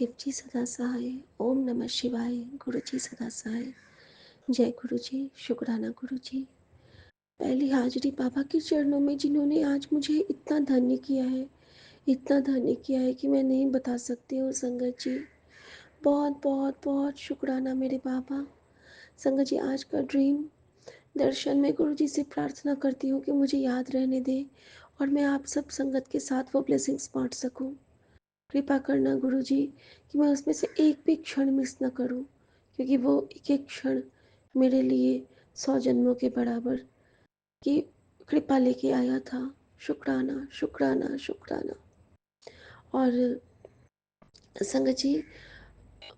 शिव जी सदा सहाय। ओम नमः शिवाय। गुरु जी सदा सहाय। जय गुरु जी। शुक्राना गुरु जी। पहली हाजिरी बाबा के चरणों में, जिन्होंने आज मुझे इतना धन्य किया है, इतना धन्य किया है कि मैं नहीं बता सकती हूँ। संगत जी, बहुत बहुत बहुत शुक्राना मेरे बाबा। संगत जी, आज का ड्रीम दर्शन में गुरु जी से प्रार्थना करती हूँ कि मुझे याद रहने दे और मैं आप सब संगत के साथ वो ब्लेसिंग्स बांट सकूँ। कृपा करना गुरु जी कि मैं उसमें से एक भी क्षण मिस न करूं, क्योंकि वो एक एक क्षण मेरे लिए 100 जन्मों के बराबर की कृपा लेके आया था। शुक्राना शुक्राना शुक्राना। और संगत जी,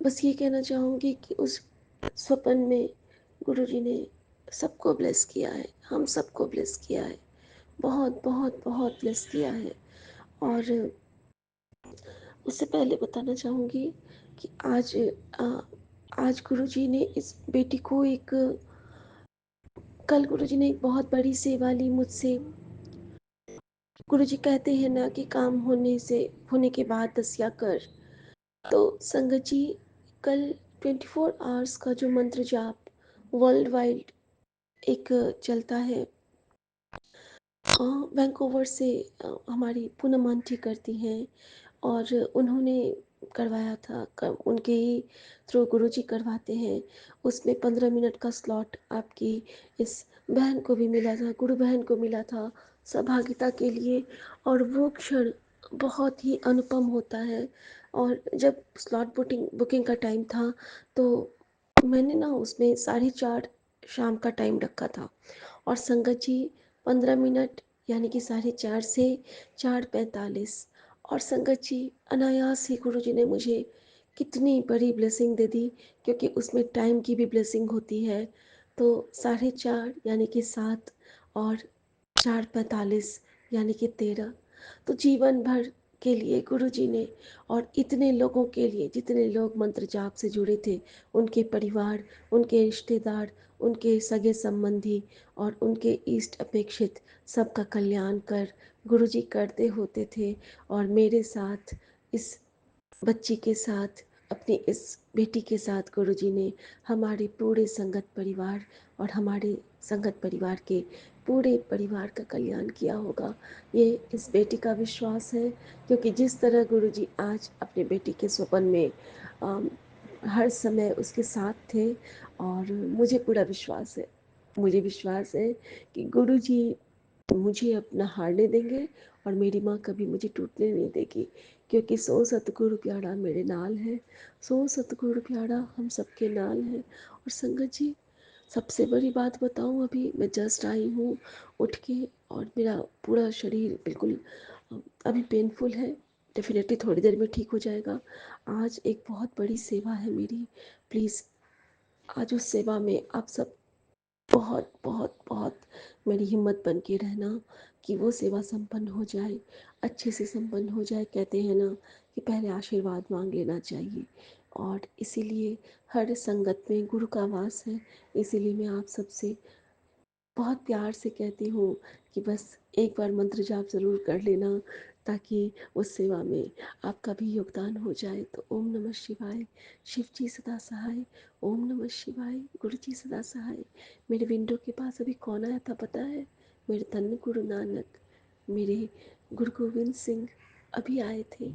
बस ये कहना चाहूँगी कि उस स्वप्न में गुरु जी ने सबको ब्लेस किया है, हम सबको ब्लेस किया है, बहुत बहुत बहुत ब्लेस किया है। और उससे पहले बताना चाहूँगी कि आज गुरुजी ने इस बेटी को कल गुरुजी ने एक बहुत बड़ी सेवा ली मुझसे। गुरुजी कहते हैं ना कि काम होने के बाद दसिया कर। तो संगत जी, कल 24 आवर्स का जो मंत्र जाप वर्ल्ड वाइड एक चलता है, वैंकूवर से हमारी पूनम आंटी करती हैं और उन्होंने करवाया था, उनके ही थ्रू गुरुजी करवाते हैं। उसमें 15 मिनट का स्लॉट आपकी इस बहन को भी मिला था, गुरु बहन को मिला था सहभागिता के लिए। और वो क्षण बहुत ही अनुपम होता है। और जब स्लॉट बुकिंग का टाइम था तो मैंने ना उसमें 4:30 शाम का टाइम रखा था और संगत जी 15 मिनट यानी कि 4:30 से 4:45। और संगत जी, अनायास ही गुरु जी ने मुझे कितनी बड़ी ब्लेसिंग दे दी, क्योंकि उसमें टाइम की भी ब्लेसिंग होती है। तो 4:30 यानी कि 7 और 4:45 यानी कि 13। तो जीवन भर के लिए गुरु जी ने, और इतने लोगों के लिए जितने लोग मंत्र जाप से जुड़े थे, उनके परिवार, उनके रिश्तेदार, उनके सगे संबंधी और उनके इष्ट अपेक्षित सबका कल्याण कर गुरुजी करते होते थे। और मेरे साथ, इस बच्ची के साथ, अपनी इस बेटी के साथ गुरुजी ने हमारे पूरे संगत परिवार और हमारे संगत परिवार के पूरे परिवार का कल्याण किया होगा, ये इस बेटी का विश्वास है। क्योंकि जिस तरह गुरुजी आज अपने बेटी के स्वप्न में हर समय उसके साथ थे, और मुझे विश्वास है कि गुरुजी मुझे अपना हारने देंगे और मेरी माँ कभी मुझे टूटने नहीं देगी। क्योंकि सो सतगुरु प्यारा मेरे नाल है, सो सतगुरु प्यारा हम सबके नाल है। और संगत जी, सबसे बड़ी बात बताऊं, अभी मैं जस्ट आई हूँ उठ के, और मेरा पूरा शरीर बिल्कुल अभी पेनफुल है। डेफिनेटली थोड़ी देर में ठीक हो जाएगा। आज एक बहुत बड़ी सेवा है मेरी, प्लीज़ आज उस सेवा में आप सब बहुत बहुत बहुत मेरी हिम्मत बन के रहना कि वो सेवा संपन्न हो जाए, अच्छे से संपन्न हो जाए। कहते हैं ना कि पहले आशीर्वाद मांग लेना चाहिए, और इसीलिए हर संगत में गुरु का वास है। इसीलिए मैं आप सबसे बहुत प्यार से कहती हूँ कि बस एक बार मंत्र जाप ज़रूर कर लेना, ताकि उस सेवा में आपका भी योगदान हो जाए। तो ओम नमः शिवाय। शिव जी सदा सहाय। ओम नमः शिवाय। गुरु जी सदा सहाय। मेरे विंडो के पास अभी कौन आया था पता है? मेरे धन्य गुरु नानक, मेरे गुरु गोविंद सिंह अभी आए थे,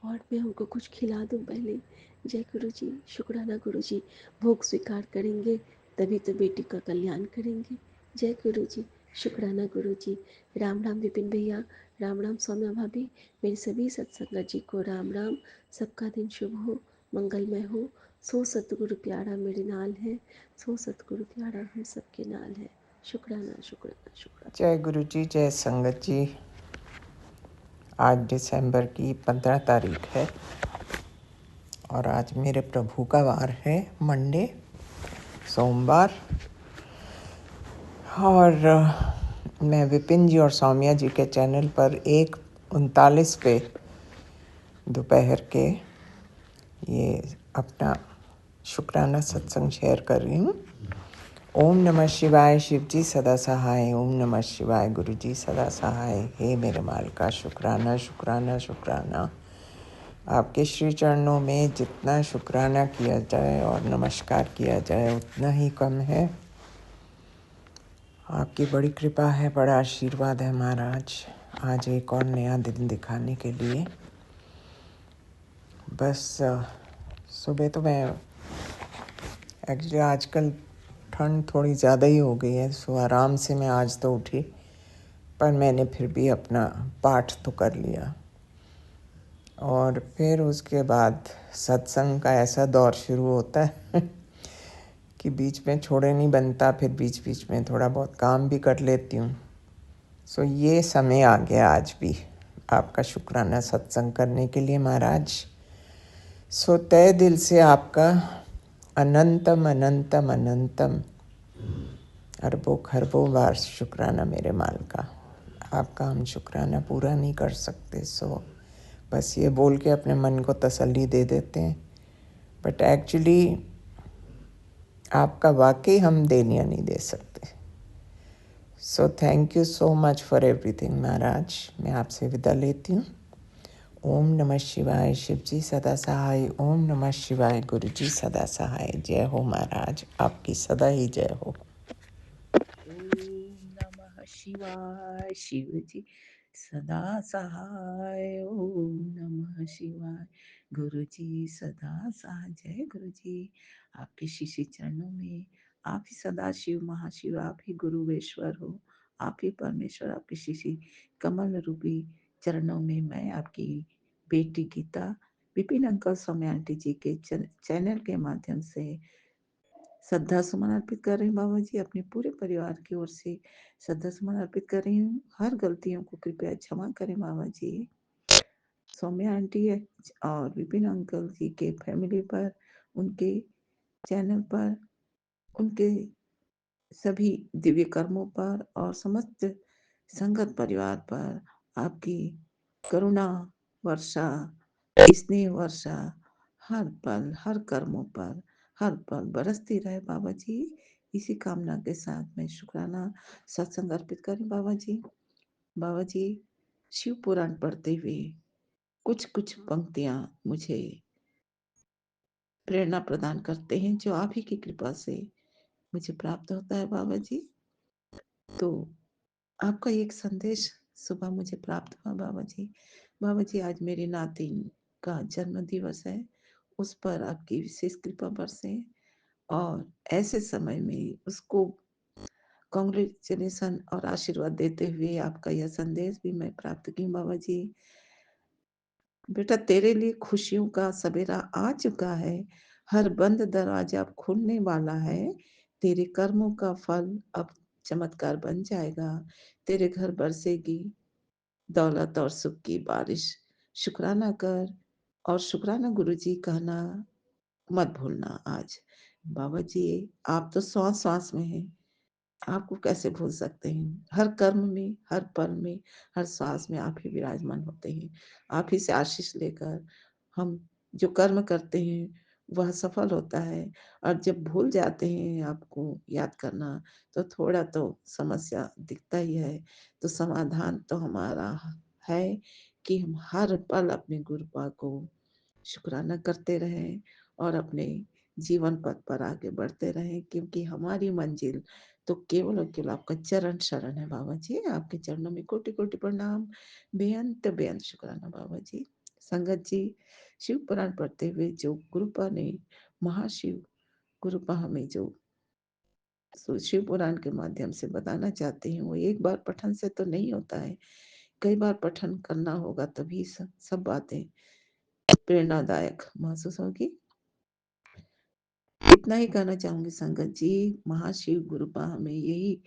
और मैं उनको कुछ खिला दूं पहले। जय गुरु जी। शुक्राना गुरु जी। भोग स्वीकार करेंगे तभी तो बेटी का कल्याण करेंगे। जय गुरु जी। शुक्राना गुरु जी। राम राम विपिन भैया, राम राम सौम्या भाभी, मेरे सभी सत्संगत जी को राम राम। सबका दिन शुभ हो, मंगलमय हो। सो सतगुरु प्यारा मेरे नाल है, सो सतगुरु प्यारा हम सबके नाल है। शुक्राना शुक्राना शुक्राना। जय गुरु जी, जय संगत जी। आज दिसंबर की 15 तारीख है और आज मेरे प्रभु का वार है, मंडे, सोमवार। और मैं विपिन जी और सौम्या जी के चैनल पर 1:39 पे दोपहर के ये अपना शुक्राना सत्संग शेयर कर रही हूँ। ओम नमः शिवाय। शिव जी सदा सहाय। ओम नमः शिवाय। गुरु जी सदा सहाय। हे मेरे मालिका, शुक्राना शुक्राना शुक्राना। आपके श्री चरणों में जितना शुक्राना किया जाए और नमस्कार किया जाए उतना ही कम है। आपकी बड़ी कृपा है, बड़ा आशीर्वाद है महाराज, आज एक और नया दिन दिखाने के लिए। बस सुबह तो मैं एक्चुअली आजकल ठंड थोड़ी ज़्यादा ही हो गई है, सो आराम से मैं आज तो उठी, पर मैंने फिर भी अपना पाठ तो कर लिया। और फिर उसके बाद सत्संग का ऐसा दौर शुरू होता है कि बीच में छोड़े नहीं बनता, फिर बीच बीच में थोड़ा बहुत काम भी कर लेती हूँ। सो ये समय आ गया आज भी आपका शुक्राना सत्संग करने के लिए महाराज। सो तहे दिल से आपका अनंतम अनंतम अनंतम अरबों खरबों बार शुक्राना मेरे माल का। आपका हम शुक्राना पूरा नहीं कर सकते, सो बस ये बोल के अपने मन को तसल्ली दे देते हैं, बट एक्चुअली आपका वाकई हम देनिया नहीं दे सकते। So thank you so much for everything Maharaj. मैं आपसे विदा लेती हूँ। ओम नमः शिवाय। शिव जी सदा सहाय। ओम नमः शिवाय। गुरु जी सदा सहाय। जय हो महाराज, आपकी सदा ही जय हो। ओम नमः शिवाय। शिव जी सदा सहाय। ओम नमः शिवाय। गुरु जी सदा सहाय। जय गुरु जी। आपके शिशि चरणों में आप ही सदा शिव महाशिव, आप ही गुरुवेश्वर हो, आप ही परमेश्वर। आपके शिशि कमल रूपी चरणों में मैं आपकी बेटी गीता विपिन अंकल सौम्या आंटी जी के चैनल के माध्यम से श्रद्धा सुमन अर्पित कर रही हूँ बाबा जी। अपने पूरे परिवार की ओर से श्रद्धा सुमन अर्पित कर रही हूँ। हर गलतियों को कृपया क्षमा करें बाबा जी। सौम्या आंटी और विपिन अंकल जी के फैमिली पर, उनके चैनल पर, उनके सभी दिव्य कर्मों पर और समस्त संगत परिवार पर आपकी करुणा वर्षा, स्नेह वर्षा हर पल हर कर्मों पर हर पल बरसती रहे बाबा जी। इसी कामना के साथ मैं शुक्राना सत्संग अर्पित करें बाबा जी। बाबा जी, शिव पुराण पढ़ते हुए कुछ कुछ पंक्तियां मुझे प्रेरणा प्रदान करते हैं, जो आप ही की कृपा से मुझे प्राप्त होता है बाबा जी। तो आपका एक संदेश सुबह मुझे प्राप्त हुआ बाबा जी। बाबा जी, आज मेरी नातिन का जन्म दिवस है, उस पर आपकी विशेष कृपा बरसे और ऐसे समय में उसको कांग्रेचुलेशन और आशीर्वाद देते हुए आपका यह संदेश भी मैं प्राप्त की बाबा जी। बेटा, तेरे लिए खुशियों का सवेरा आ चुका है, हर बंद दरवाजा अब खुलने वाला है, तेरे कर्मों का फल अब चमत्कार बन जाएगा, तेरे घर बरसेगी दौलत और सुख की बारिश। शुक्राना कर और शुक्राना गुरुजी कहना मत भूलना आज। बाबा जी, आप तो श्वास श्वास में हैं, आपको कैसे भूल सकते हैं। हर कर्म में, हर पल में, हर सांस में आप ही विराजमान होते हैं। आप ही से आशीष लेकर हम जो कर्म करते हैं वह सफल होता है। और जब भूल जाते हैं आपको याद करना, तो थोड़ा तो समस्या दिखता ही है। तो समाधान तो हमारा है कि हम हर पल अपने गुरुपा को शुक्राना करते रहें और अपने जीवन पथ पर आगे बढ़ते रहें, क्योंकि हमारी मंजिल तो केवल और केवल आपका चरण शरण है बाबा जी। आपके चरणों में कोटि कोटि प्रणाम, बेअंत बेअंत शुक्राना बाबा जी। संगत जी, शिव पुराण पढ़ते हुए जो गुरुपा ने, महाशिव गुरुपा हमें जो शिव पुराण के माध्यम से बताना चाहते हैं, वो एक बार पठन से तो नहीं होता है, कई बार पठन करना होगा, तभी सब बातें प्रेरणादायक महसूस होगी। इतना ही कहना चाहूंगी संगत जी। महाशिव गुरुपा हमें यही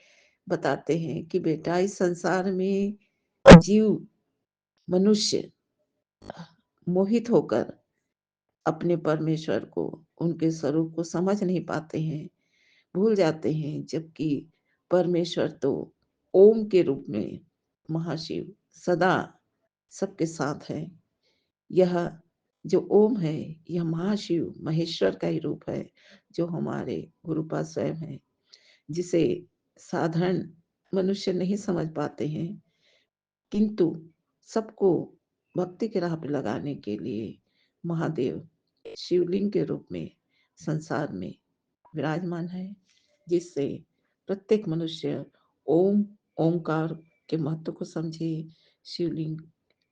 बताते हैं कि बेटा, इस संसार में जीव मनुष्य मोहित होकर अपने परमेश्वर को, उनके स्वरूप को समझ नहीं पाते हैं, भूल जाते हैं, जबकि परमेश्वर तो ओम के रूप में महाशिव सदा सबके साथ है। यह जो ओम है, यह महाशिव महेश्वर का ही रूप है, जो हमारे गुरुपा स्वयं है, जिसे साधारण मनुष्य नहीं समझ पाते हैं, किंतु सबको भक्ति के राह पे लगाने के लिए महादेव शिवलिंग के रूप में संसार में विराजमान है, जिससे प्रत्येक मनुष्य ओम ओंकार के महत्व को समझे, शिवलिंग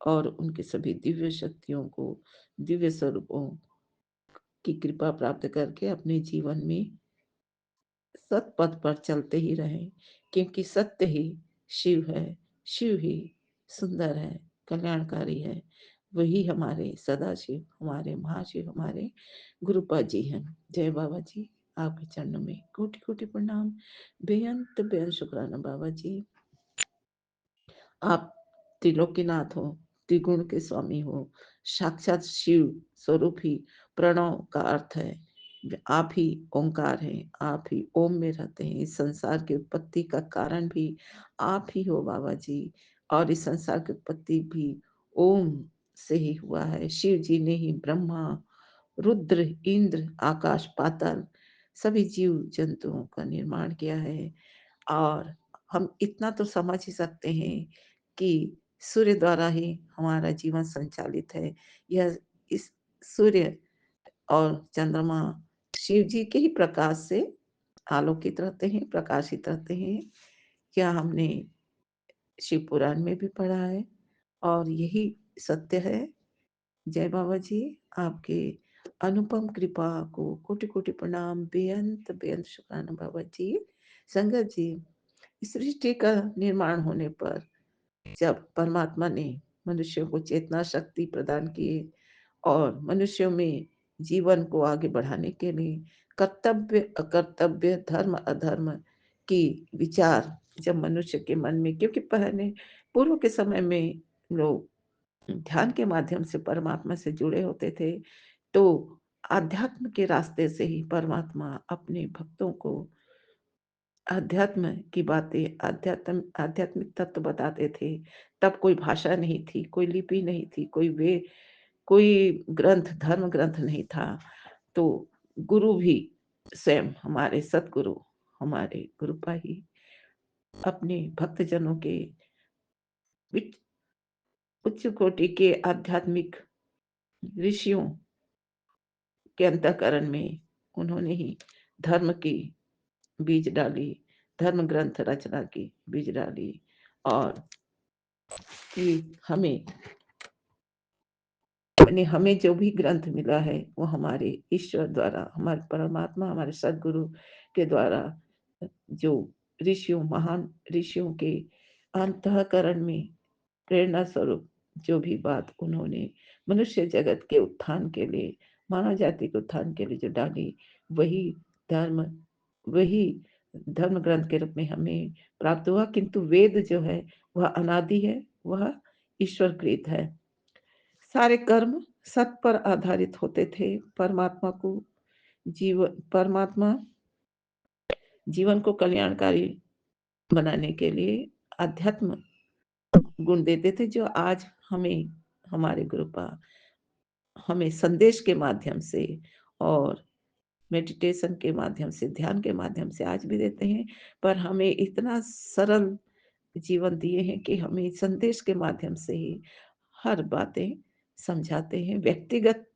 और उनके सभी दिव्य शक्तियों को, दिव्य स्वरूपों की कृपा प्राप्त करके अपने जीवन में सतपथ पर चलते ही रहें, क्योंकि सत्य ही शिव है, शिव ही सुंदर है, कल्याणकारी है। वही हमारे सदाशिव, हमारे महाशिव, हमारे गुरुपाद जी हैं। जय बाबा जी, आपके चरणों में कोटि कोटि प्रणाम, बेअंत बेअंत शुक्राना बाबा जी। आप त्रिलोकीनाथ हो, त्रिगुण के स्वामी हो, साक्षात शिव स्वरूप ही प्रणव का अर्थ है। आप ही ओंकार हैं, आप ही ओम में रहते हैं। इस संसार की उत्पत्ति का कारण भी आप ही हो बाबा जी, और इस संसार की उत्पत्ति भी ओम से ही हुआ है। शिव जी ने ही ब्रह्मा, रुद्र, इंद्र, आकाश, पाताल सभी जीव जंतुओं का निर्माण किया है। और हम इतना तो समझ ही सकते हैं कि सूर्य द्वारा ही हमारा जीवन संचालित है। यह इस सूर्य और चंद्रमा शिव जी के ही प्रकाश से आलोकित रहते हैं, प्रकाशित रहते हैं। क्या हमने शिव पुराण में भी पढ़ा है, और यही सत्य है। जय बाबा जी, आपके अनुपम कृपा को कोटि कोटि प्रणाम, बेअंत बेअंत शुक्राना बाबा जी। संगत जी, इस सृष्टि का निर्माण होने पर जब परमात्मा ने मनुष्यों को चेतना शक्ति प्रदान की और मनुष्यों में जीवन को आगे बढ़ाने के लिए कर्तव्य अकर्तव्य धर्म अधर्म की विचार जब मनुष्य के मन में, क्योंकि पहले पूर्व के समय में लोग ध्यान के माध्यम से परमात्मा से जुड़े होते थे, तो आध्यात्म के रास्ते से ही परमात्मा अपने भक्तों को अध्यात्म की बातें, आध्यात्मिक तत्व बताते थे। तब कोई भाषा नहीं थी, कोई लिपि नहीं थी, कोई ग्रंथ, धर्म ग्रंथ नहीं था। तो गुरु भी स्वयं हमारे सतगुरु, हमारे गुरुपा ही अपने भक्तजनों के उच्च कोटि के आध्यात्मिक ऋषियों के अंतःकरण में उन्होंने ही धर्म की बीज डाली, धर्म ग्रंथ रचना की बीज डाली, और कि हमें जो भी ग्रंथ मिला है वो हमारे ईश्वर द्वारा, हमारे परमात्मा, हमारे सदगुरु के द्वारा, जो ऋषियों, महान ऋषियों के अंतःकरण में प्रेरणा स्वरूप जो भी बात उन्होंने मनुष्य जगत के उत्थान के लिए, मानव जाति के उत्थान के लिए जो डाली, वही धर्म वही धर्म ग्रंथ के रूप में हमें प्राप्त हुआ। किंतु वेद जो है वह अनादि है, वह ईश्वरकृत है। सारे कर्म सत पर आधारित होते थे। परमात्मा जीवन को कल्याणकारी बनाने के लिए अध्यात्म गुण देते थे, जो आज हमें हमारे गुरुपा हमें संदेश के माध्यम से और मेडिटेशन के माध्यम से, ध्यान के माध्यम से आज भी देते हैं। पर हमें इतना सरल जीवन दिए हैं कि हमें संदेश के माध्यम से ही हर बातें समझाते हैं, व्यक्तिगत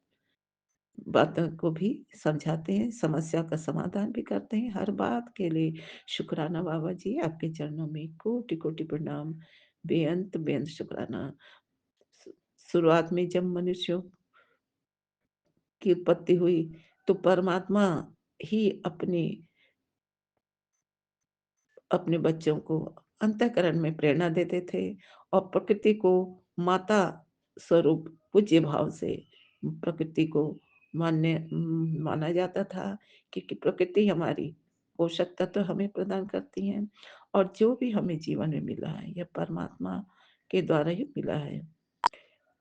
बातों को भी समझाते हैं, समस्या का समाधान भी करते हैं। हर बात के लिए शुक्राना बाबा जी, आपके चरणों में कोटि कोटि प्रणाम, बेअंत बेअंत शुक्राना। शुरुआत में जब मनुष्यों की उत्पत्ति हुई तो परमात्मा ही अपने बच्चों को अंतःकरण में प्रेरणा देते थे, और प्रकृति को माता स्वरूप पूज्य भाव से प्रकृति को माना जाता था, क्योंकि प्रकृति हमारी पोषक तत्व हमें प्रदान करती है, और जो भी हमें जीवन में मिला है यह परमात्मा के द्वारा ही मिला है।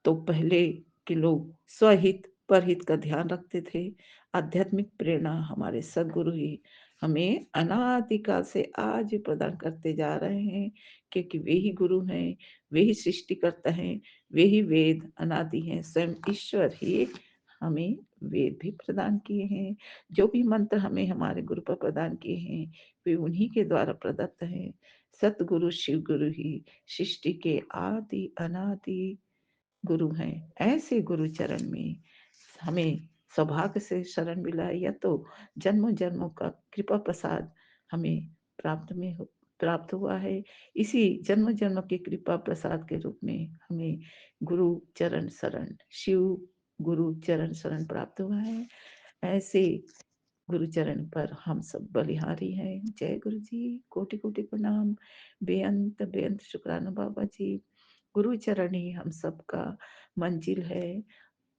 तो पहले के लोग स्वहित परहित का ध्यान रखते थे। आध्यात्मिक प्रेरणा हमारे सदगुरु ही हमें अनादिकाल से आज भी प्रदान करते जा रहे हैं, क्योंकि वे ही गुरु हैं, वे ही सृष्टिकर्ता हैं, वे ही वेद अनादि हैं। स्वयं ईश्वर ही हमें वेद भी प्रदान किए हैं। जो भी मंत्र हमें हमारे गुरु पर प्रदान किए हैं वे उन्हीं के द्वारा प्रदत्त हैं। सतगुरु शिव गुरु ही सृष्टि के आदि अनादि गुरु हैं। ऐसे गुरु चरण में हमें सौभाग्य से शरण मिला है, या तो जन्मों जन्मों का कृपा प्रसाद हमें प्राप्त हुआ है। इसी जन्म जन्म की कृपा प्रसाद के रूप में हमें गुरु चरण शरण, शिव गुरु चरण शरण प्राप्त हुआ है। ऐसे गुरु चरण पर हम सब बलिहारी हैं। जय गुरु जी, कोटि कोटि प्रणाम, बेअंत बेअंत शुक्राना बाबा जी। गुरु चरण ही हम सबका मंजिल है,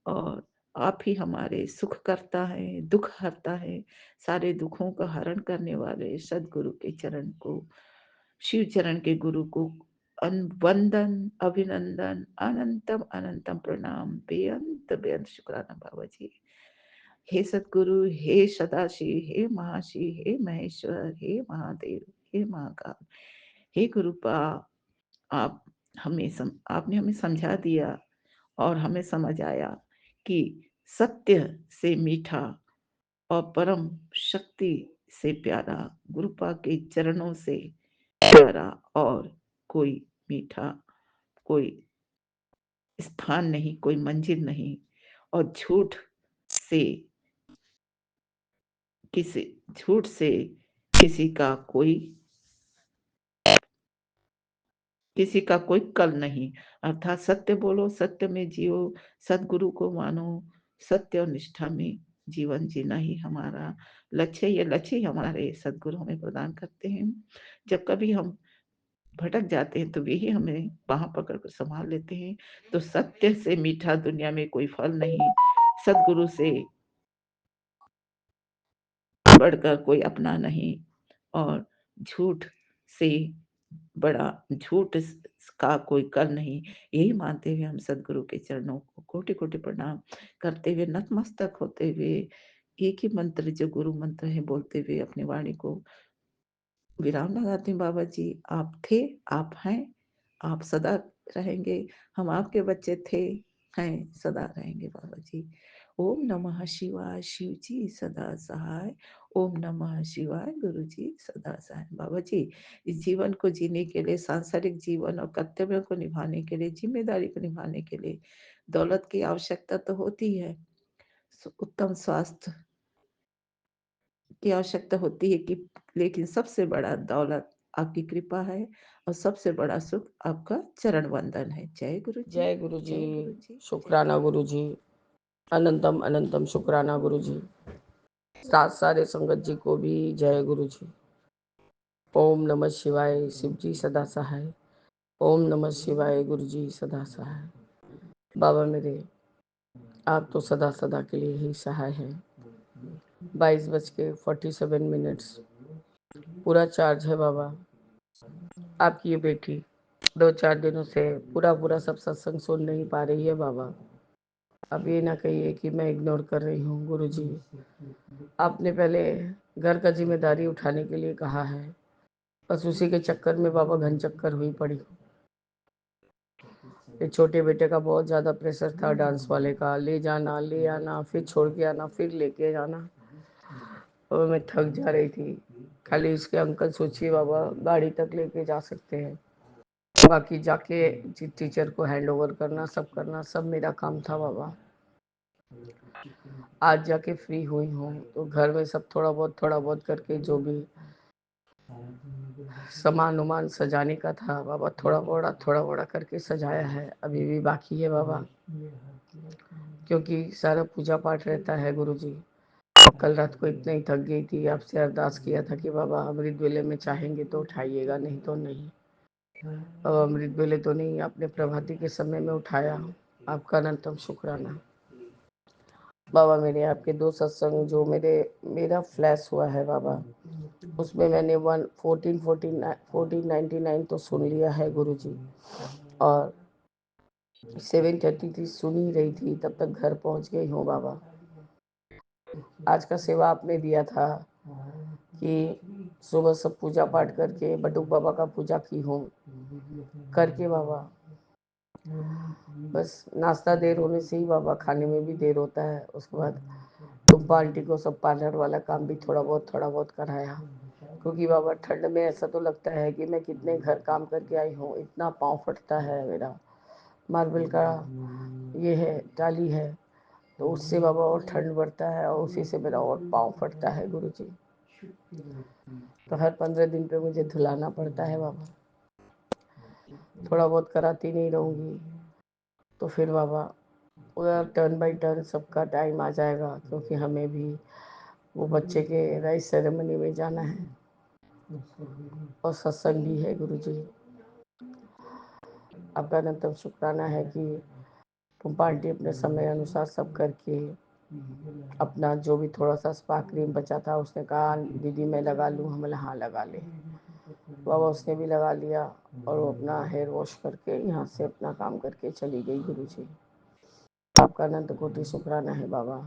और आप ही हमारे सुख करता है, दुख हरता है। सारे दुखों का हरण करने वाले सदगुरु के चरण को, शिव चरण के गुरु को वंदन, अभिनंदन, अनंतम अनंतम प्रणाम, बेअंत बेअंत शुक्राना बाबा जी। हे सतगुरु, हे सदाशिव, हे महाशिव, हे महेश्वर, हे महादेव, हे महाकाल, हे गुरुपा, आप आपने हमें समझा दिया और हमें समझ आया कि सत्य से मीठा और परम शक्ति से प्यारा, गुरुपा के चरणों से प्यारा और कोई मीठा, कोई स्थान नहीं, कोई मंजिल नहीं। और से झूठ से किसी का कोई कल नहीं। अर्थात सत्य बोलो, सत्य में जियो, सदगुरु को मानो। सत्य और निष्ठा में जीवन जीना ही हमारा लक्ष्य, ये लक्ष्य ही हमारे सदगुरु हमें प्रदान करते हैं। जब कभी हम भटक जाते हैं तो वे ही हमें बाह पकड़ कर संभाल लेते हैं। तो सत्य से मीठा दुनिया में कोई फल नहीं, सदगुरु से बढ़कर कोई अपना नहीं, और झूठ से बड़ा झूठ का कोई कल नहीं। यही मानते हुए हम सदगुरु के चरणों को कोटि कोटि प्रणाम करते हुए, नतमस्तक होते हुए, एक ही मंत्र जो गुरु मंत्र है बोलते हुए अपनी वाणी को विराम लगाते हैं। बाबा जी, आप थे, आप हैं, आप सदा रहेंगे। हम आपके बच्चे थे, हैं, सदा रहेंगे बाबा जी। ओम नमः शिवाय, शिव जी सदा सहाय। ओम नमः शिवाय, गुरु जी सदा सहाय। बाबा जी, इस जीवन को जीने के लिए, सांसारिक जीवन और कर्तव्यों को निभाने के लिए, जिम्मेदारी को निभाने के लिए दौलत की आवश्यकता तो होती है, उत्तम स्वास्थ्य की आवश्यकता होती है, कि लेकिन सबसे बड़ा दौलत आपकी कृपा है, और सबसे बड़ा सुख आपका चरण वंदन है। जय गुरु जी, जय गुरु जी, जय गुरु जी, शुक्राना गुरु जी, अनंतम अनंतम शुक्राना गुरु जी। सारे संगत जी को भी जय गुरु जी। ओम नमः शिवाय, शिव जी सदा सहाय। ओम नमः शिवाय, गुरु जी सदा सहाय। बाबा मेरे, आप तो सदा सदा के लिए ही सहाय हैं। 22:47 पूरा चार्ज है बाबा। आपकी ये बेटी 2-4 दिनों से पूरा सब सत्संग सुन नहीं पा रही है बाबा। अब ये ना कहिए कि मैं इग्नोर कर रही हूँ। गुरु जी, आपने पहले घर का जिम्मेदारी उठाने के लिए कहा है, बस उसी के चक्कर में बाबा घन चक्कर हुई पड़ी। ये छोटे बेटे का बहुत ज़्यादा प्रेशर था, डांस वाले का, ले जाना, ले आना, फिर छोड़ के आना, फिर लेके जाना, और मैं थक जा रही थी। खाली इसके अंकल सोचिए बाबा, गाड़ी तक लेके जा सकते हैं, बाकी जाके टीचर को हैंड ओवर करना, सब मेरा काम था बाबा। आज जाके फ्री हुई हूँ, तो घर में सब थोड़ा बहुत करके जो भी सामान उमान सजाने का था बाबा, थोड़ा बड़ा करके सजाया है। अभी भी बाकी है बाबा, क्योंकि सारा पूजा पाठ रहता है गुरु जी। कल रात को इतना ही थक गई थी, आपसे अरदास किया था कि बाबा अमृत वेले में चाहेंगे तो उठाइएगा, नहीं तो नहीं। बाबा अमृत वेले तो नहीं, आपने प्रभाती के समय में उठाया, आपका अनंतम शुक्राना। बाबा मेरे, आपके 2 सत्संग जो मेरा फ्लैश हुआ है बाबा, उसमें मैंने 1499 तो सुन लिया है गुरु जी, और 7:33 सुन ही रही थी, तब तक घर पहुंच गई हूँ बाबा। आज का सेवा आपने दिया था कि सुबह सब पूजा पाठ करके बटुक बाबा का पूजा की हूँ करके बाबा, बस नाश्ता देर होने से ही बाबा खाने में भी देर होता है। उसके बाद टुम्पा आंटी को सब पार्लर वाला काम भी थोड़ा बहुत कराया, क्योंकि बाबा ठंड में ऐसा तो लगता है कि मैं कितने घर काम करके आई हूँ, इतना पाँव फटता है मेरा। मार्बल का ये है, टाली है, तो उससे बाबा और ठंड बढ़ता है और उसी से मेरा और पाँव फटता है गुरुजी। तो हर 15 दिन पे मुझे धुलाना पड़ता है बाबा। थोड़ा बहुत कराती नहीं रहूँगी तो फिर बाबा उधर टर्न बाई टर्न सबका टाइम आ जाएगा, क्योंकि हमें भी वो बच्चे के राइस सेरेमनी में जाना है और सत्संग भी है गुरुजी। आपका अनंतम शुक्राना है कि तुम पार्टी अपने समय अनुसार सब करके अपना जो भी थोड़ा सा स्पा क्रीम बचा था उसने कहा दीदी मैं लगा लूँ, हम हाँ लगा ले। बाबा उसने भी लगा लिया और वो अपना हेयर वॉश करके यहाँ से अपना काम करके चली गई गुरुजी। आपका अनंत कोटि शुक्राना है बाबा।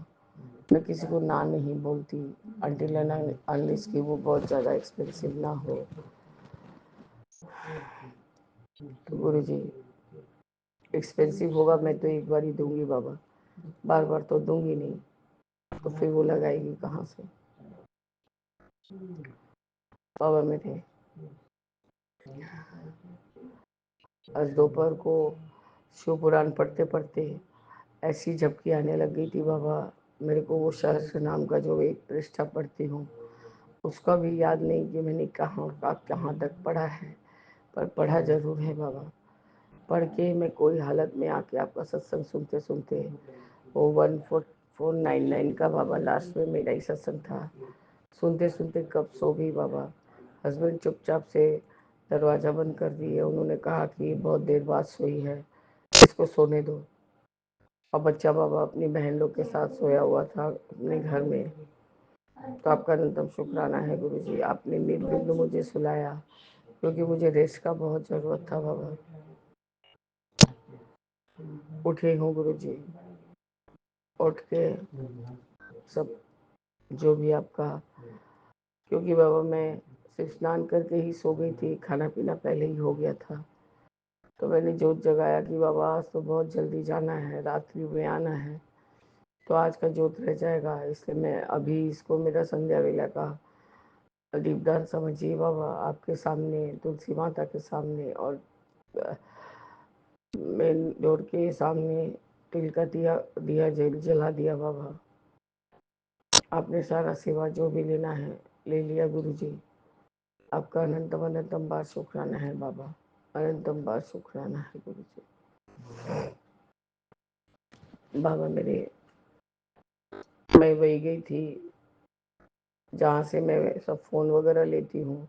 मैं किसी को ना नहीं बोलती अनटिल एंड अनलेस कि वो बहुत ज़्यादा एक्सपेंसिव ना हो। तो गुरुजी एक्सपेंसिव होगा मैं तो एक बार ही दूंगी बाबा, बार बार तो दूंगी नहीं, तो फिर वो लगाएगी कहाँ से। बाबा मेरे आज दोपहर को शिव पुराण पढ़ते पढ़ते ऐसी झपकी आने लग गई थी बाबा। मेरे को वो सहस्र नाम का जो एक पृष्ठा पढ़ती हूँ उसका भी याद नहीं कि मैंने कहाँ तक पढ़ा है, पर पढ़ा जरूर है बाबा। पढ़ के मैं कोई हालत में आके आपका सत्संग सुनते सुनते वो 14499 का बाबा लास्ट में मेरा ही सत्संग था, सुनते सुनते कब सो गई बाबा। हस्बैंड चुपचाप से दरवाज़ा बंद कर दिए, उन्होंने कहा कि बहुत देर बाद सोई है, इसको सोने दो। और बच्चा बाबा अपनी बहन लोग के साथ सोया हुआ था अपने घर में। तो आपका अनंतम शुक्राना है गुरुजी, आपने निर्विघ्न मुझे सुलाया, क्योंकि मुझे रेस्ट का बहुत ज़रूरत था बाबा। उठे हूँ गुरुजी, उठ के सब जो भी आपका, क्योंकि बाबा मैं सिर्फ स्नान करके ही सो गई थी, खाना पीना पहले ही हो गया था। तो मैंने जोत जगाया कि बाबा आज तो बहुत जल्दी जाना है, रात्रि में आना है, तो आज का जोत रह जाएगा, इसलिए मैं अभी इसको मेरा संध्या वेला का दीपदान समझिए बाबा, आपके सामने तुलसी माता के सामने और मेन डोर के सामने तिल का दिया जला दिया बाबा। आपने सारा सेवा जो भी लेना है ले लिया गुरुजी। आपका अनंतम अनंतम बार शुक्राना है बाबा, अनंतम बार शुक्राना है गुरुजी। बाबा मेरे, मैं वही गई थी जहाँ से मैं सब फ़ोन वगैरह लेती हूँ।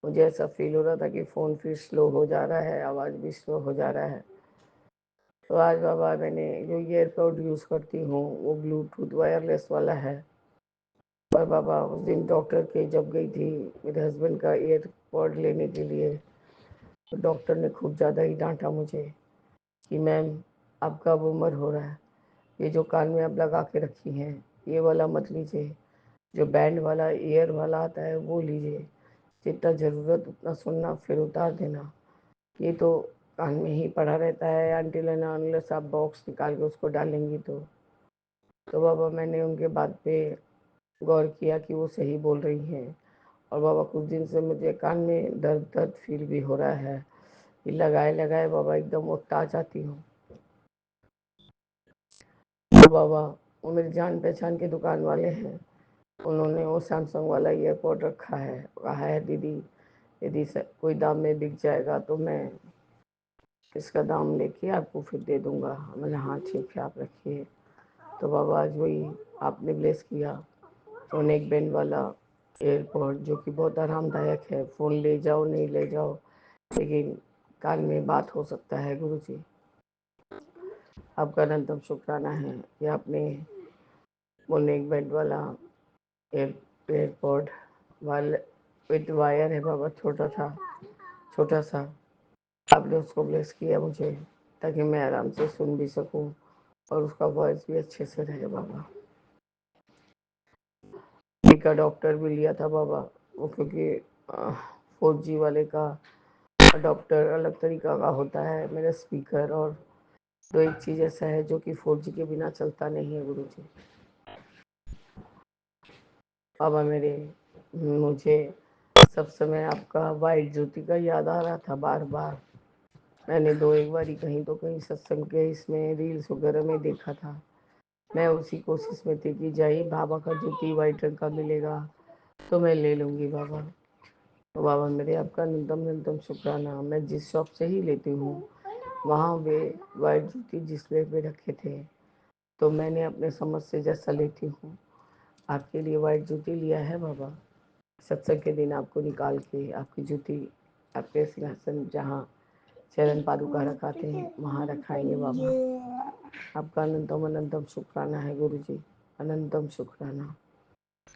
मुझे ऐसा फील हो रहा था कि फ़ोन फिर स्लो हो जा रहा है, आवाज़ भी स्लो हो जा रहा है। तो आज बाबा मैंने जो ईयरपॉड यूज़ करती हूँ वो ब्लूटूथ वायरलेस वाला है। पर बाबा उस दिन डॉक्टर के जब गई थी मेरे हस्बैंड का ईयरपॉड लेने के लिए, तो डॉक्टर ने खूब ज़्यादा ही डांटा मुझे कि मैम आपका अब उम्र हो रहा है, ये जो कान में आप लगा के रखी हैं ये वाला मत लीजिए, जो बैंड वाला ईयर वाला आता है वो लीजिए, जितना ज़रूरत उतना सुनना फिर उतार देना, ये तो कान में ही पड़ा रहता है अनटिल एंड अनलेस आप बॉक्स निकाल के उसको डालेंगी तो बाबा मैंने उनके बात पे गौर किया कि वो सही बोल रही हैं। और बाबा कुछ दिन से मुझे कान में दर्द दर्द फील भी हो रहा है, ये लगाए लगाए बाबा एकदम उठा जाती हूँ। तो बाबा वो मेरी जान पहचान के दुकान वाले हैं, उन्होंने वो सैमसंग वाला ईयरपॉड रखा है, कहा है दीदी यदि कोई दाम में बिक जाएगा तो मैं इसका दाम लेके आपको फिर दे दूँगा। मैंने हाँ ठीक है आप रखिए। तो बाबा आज वही आपने ब्लेस किया, तो नेक बैंड वाला एयरपॉड जो कि बहुत आरामदायक है, फ़ोन ले जाओ नहीं ले जाओ लेकिन कान में बात हो सकता है गुरुजी। आपका अनंतम शुक्राना है कि आपने वो नेक बैंड वाला एयरपॉड वाले विथ वायर है बाबा, छोटा सा आपने उसको ब्लेस किया मुझे, ताकि मैं आराम से सुन भी सकूं और उसका वॉइस भी अच्छे से रहे बाबा। का डॉक्टर भी लिया था बाबा, वो क्योंकि 4G वाले का डॉक्टर अलग तरीका का होता है, मेरा स्पीकर और दो एक चीज़ ऐसा है जो कि 4G के बिना चलता नहीं है गुरुजी। बाबा मेरे, मुझे सब समय आपका वाइट ज्योति का याद आ रहा था बार बार। मैंने दो एक बारी कहीं तो कहीं सत्संग के इसमें रील्स वगैरह में देखा था मैं उसी कोशिश में थी कि जय बाबा का जूती वाइट रंग का मिलेगा तो मैं ले लूँगी बाबा। तो बाबा मेरे आपका न्यूनतम न्यूनतम शुक्राना। मैं जिस शॉप से ही लेती हूँ वहाँ वे वाइट जूती डिस्प्ले पे रखे थे, तो मैंने अपने समझ से जैसा लेती हूँ आपके लिए वाइट जूती लिया है बाबा। सत्संग के दिन आपको निकाल के आपकी जूती आपके सिंहासन जहाँ चरण पादुका रखाते हैं वहाँ रखाएंगे बाबा। आपका अनंतम अनंतम शुक्राना है गुरु जी, अनंतम शुक्राना।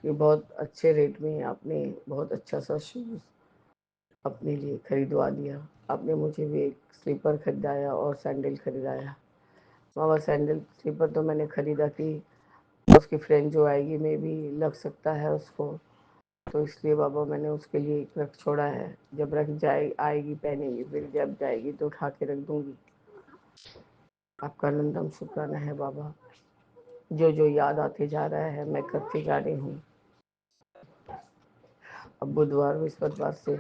ये बहुत अच्छे रेट में आपने बहुत अच्छा सा शूज़ अपने लिए खरीदवा दिया। आपने मुझे भी एक स्लीपर खरीदाया और सैंडल खरीदाया बाबा। सैंडल स्लीपर तो मैंने खरीदा कि उसकी फ्रेंड जो आएगी में भी लग सकता है उसको, तो इसलिए बाबा मैंने उसके लिए एक रख छोड़ा है। जब रख जाए आएगी पहनेगी, फिर जब जाएगी तो उठा के रख दूंगी। आपका अनंतम शुक्राना है बाबा। जो जो याद आते जा रहा है मैं करते जा रही हूँ। अब बुधवार बृहस्पतिवार से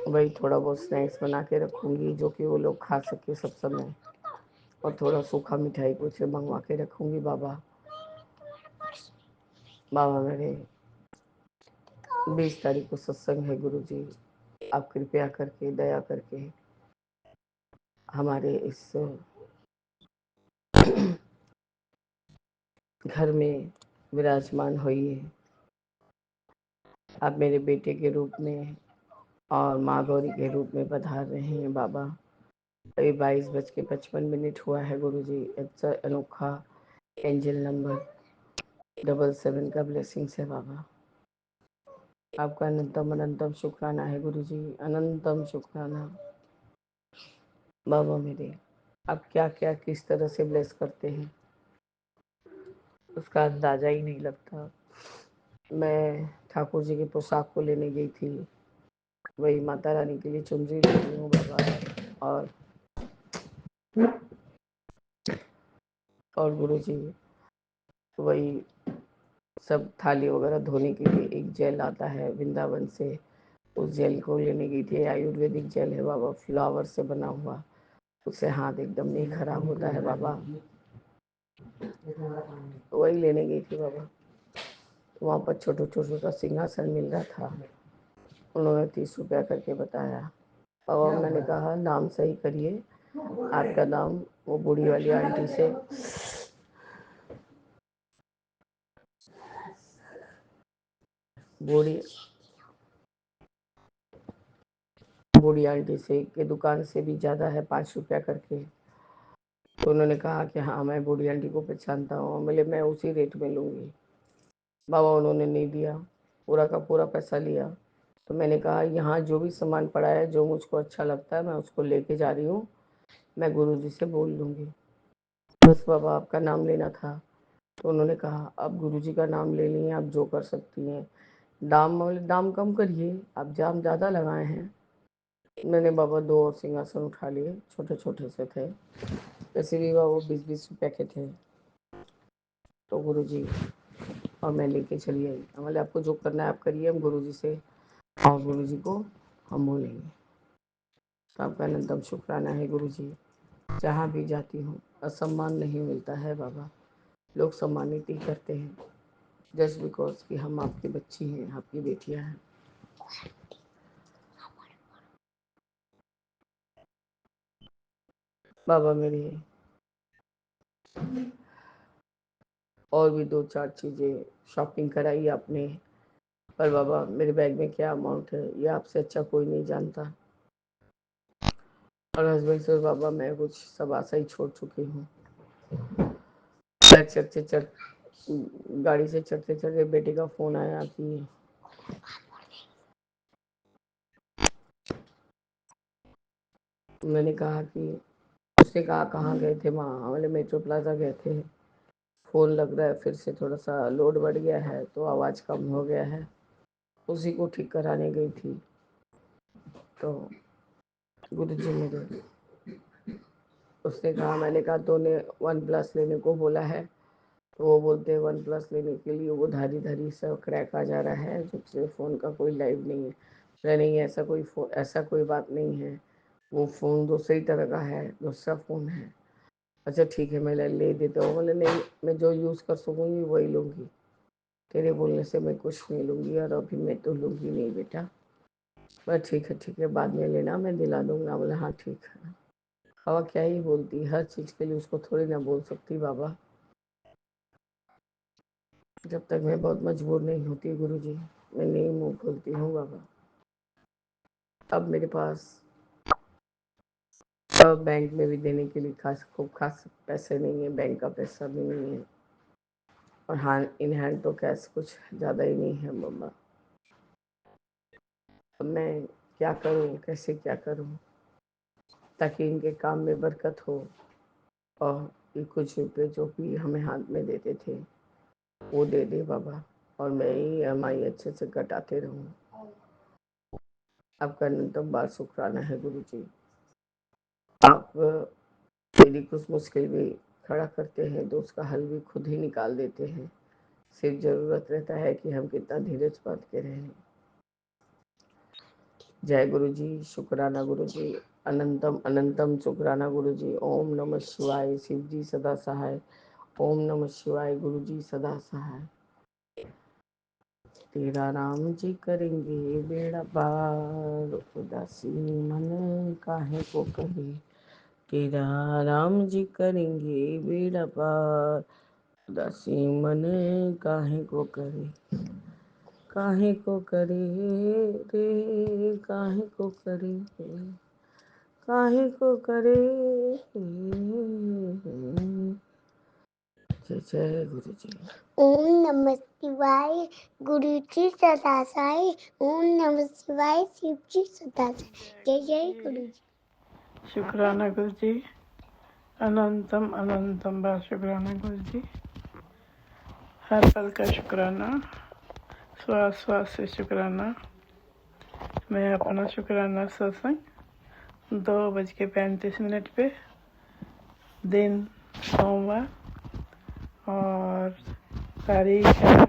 वही थोड़ा बहुत स्नैक्स बना के रखूँगी जो कि वो लोग खा सके सब समय, और थोड़ा सूखा मिठाई कुछ मंगवा के रखूँगी बाबा। बाबा मेरे 20 तारीख को सत्संग है गुरु जी। आप कृपया करके दया करके हमारे इस घर में विराजमान होइए। आप मेरे बेटे के रूप में और माँ गौरी के रूप में पधार रहे हैं बाबा। अभी 22:55 हुआ है गुरु जी। अच्छा अनोखा एंजल नंबर 77 का ब्लेसिंग्स है बाबा। आपका अनंतम अनंतम शुक्राना है गुरु जी, अनंतम शुक्राना। बाबा मेरे आप क्या क्या किस तरह से ब्लेस करते हैं उसका अंदाज़ा ही नहीं लगता। मैं ठाकुर जी की पोशाक को लेने गई थी, वही माता रानी के लिए चुनरी ले रही हूँ बाबा। और गुरु जी वही सब थाली वगैरह धोने के लिए एक जेल आता है वृंदावन से, उस जेल को लेने गई थी। आयुर्वेदिक जेल है बाबा, फ्लावर से बना हुआ, उससे हाथ एकदम नहीं खराब होता है बाबा। वही लेने गई थी बाबा। तो वहाँ पर छोटा छोटा सिंहासन मिल रहा था, उन्होंने 30 रुपया करके बताया। और मैंने कहा नाम सही करिए, आपका नाम वो बूढ़ी वाली आंटी से बूढ़ी बूढ़ी आंटी से के दुकान से भी ज़्यादा है 5 रुपया करके। तो उन्होंने कहा कि हाँ मैं बूढ़ी आंटी को पहचानता हूँ। बोले मैं उसी रेट में लूँगी बाबा। उन्होंने नहीं दिया, पूरा का पूरा पैसा लिया। तो मैंने कहा यहाँ जो भी सामान पड़ा है जो मुझको अच्छा लगता है मैं उसको लेके जा रही हूँ, मैं गुरुजी से बोल दूँगी, बस बाबा आपका नाम लेना था। तो उन्होंने कहा अब गुरुजी का नाम ले लिए, आप जो कर सकती हैं। दाम कम करिए, आप जाम ज़्यादा लगाए हैं। मैंने बाबा 2 और सिंहासन उठा लिए, छोटे छोटे से थे, वैसे भी वो 20-20 रुपये के थे। तो गुरुजी और मैं लेके चली आई। बोले आपको जो करना है आप करिए, हम गुरुजी से और गुरुजी को हम बोलेंगे। तो आपका अनंतम शुक्राना है गुरुजी। जहाँ भी जाती हूँ असम्मान नहीं मिलता है बाबा, लोग सम्मानित ही करते हैं जस्ट बिकॉज कि हम आपकी बच्ची हैं, आपकी बेटियाँ हैं। बाबा मेरी और भी 2-4 चीज़ें शॉपिंग कराई आपने, पर बाबा मेरे बैग में क्या अमाउंट है ये आपसे अच्छा कोई नहीं जानता। और हस्बैंड से बाबा मैं कुछ सब आशा ही छोड़ चुकी हूँ। गाड़ी से चढ़ते चढ़ते बेटे का फ़ोन आया कि मैंने कहा कि उसने कहा कहाँ गए थे माँ, बोले मेट्रो प्लाजा गए थे, फ़ोन लग रहा है फिर से थोड़ा सा लोड बढ़ गया है तो आवाज़ कम हो गया है, उसी को ठीक कराने गई थी। तो गुरु जी मेरे उसने कहा, मैंने कहा तूने वन प्लस लेने को बोला है, तो वो बोलते हैं वन प्लस लेने के लिए वो धारी धारी सा क्रैक आ जा रहा है, जो फ़ोन का कोई लाइव नहीं है। नहीं ऐसा कोई बात नहीं है, वो फ़ोन दूसरी तरह का है, दूसरा फ़ोन है। अच्छा ठीक है मैं ले देता हूँ। बोले नहीं, मैं जो यूज़ कर सकूँगी वही लूँगी, तेरे बोलने से मैं कुछ नहीं लूँगी, और अभी मैं तो लूँगी नहीं बेटा। बस ठीक है बाद में लेना, मैं दिला दूँगा। बोले हाँ ठीक है। हवा क्या ही बोलती, हर चीज़ के लिए उसको थोड़ी ना बोल सकती बाबा। जब तक मैं बहुत मजबूर नहीं होती गुरुजी, मैं नहीं मुँह खोलती हूँ बाबा। अब मेरे पास अब बैंक में भी देने के लिए खूब खास पैसे नहीं है, बैंक का पैसा भी नहीं है, और हाँ इन हैंड तो कैश कुछ ज़्यादा ही नहीं है मम्मा। अब मैं क्या करूँ, कैसे क्या करूँ, ताकि इनके काम में बरकत हो, और ये कुछ रुपये जो भी हमें हाथ में देते थे वो दे दे बाबा, और मैं ही EMI अच्छे से कटाते रहूँ। आपका अनंतम बार शुक्राना है गुरुजी। आप मेरी कुछ मुश्किल भी खड़ा करते हैं तो उसका हल भी खुद ही निकाल देते हैं। सिर्फ ज़रूरत रहता है कि हम कितना धीरज बांध के रहें। जय गुरुजी, शुक्राना गुरुजी, अनंतम अनंतम शुक्राना गुरुजी। ओम नमः शिवाय, शिव जी सदा सहाय। ओम नमः शिवाय, गुरुजी सदा सहाय। तेरा राम जी करेंगे बेड़ा पार, उदासी मन काहे को करे। तेरा राम जी करेंगे बेड़ा पार, उदासी मन काहे को करे। काहे को करे रे, काहे को करे, काहे को करे। जय जय गुरु जी। ओम नमः शिवाय, गुरु जी सदा साई। ओम नमः शिवाय, शिव जी सदा साई। जय जय गुरु जी। शुक्राना गुरु जी, अनंतम अनंतम बार शुक्राना गुरु जी। हर पल का शुक्राना, श्वास श्वास से शुक्राना। मैं अपना शुक्राना सत्संग 2:35 पे, दिन सोमवार, और तारीख है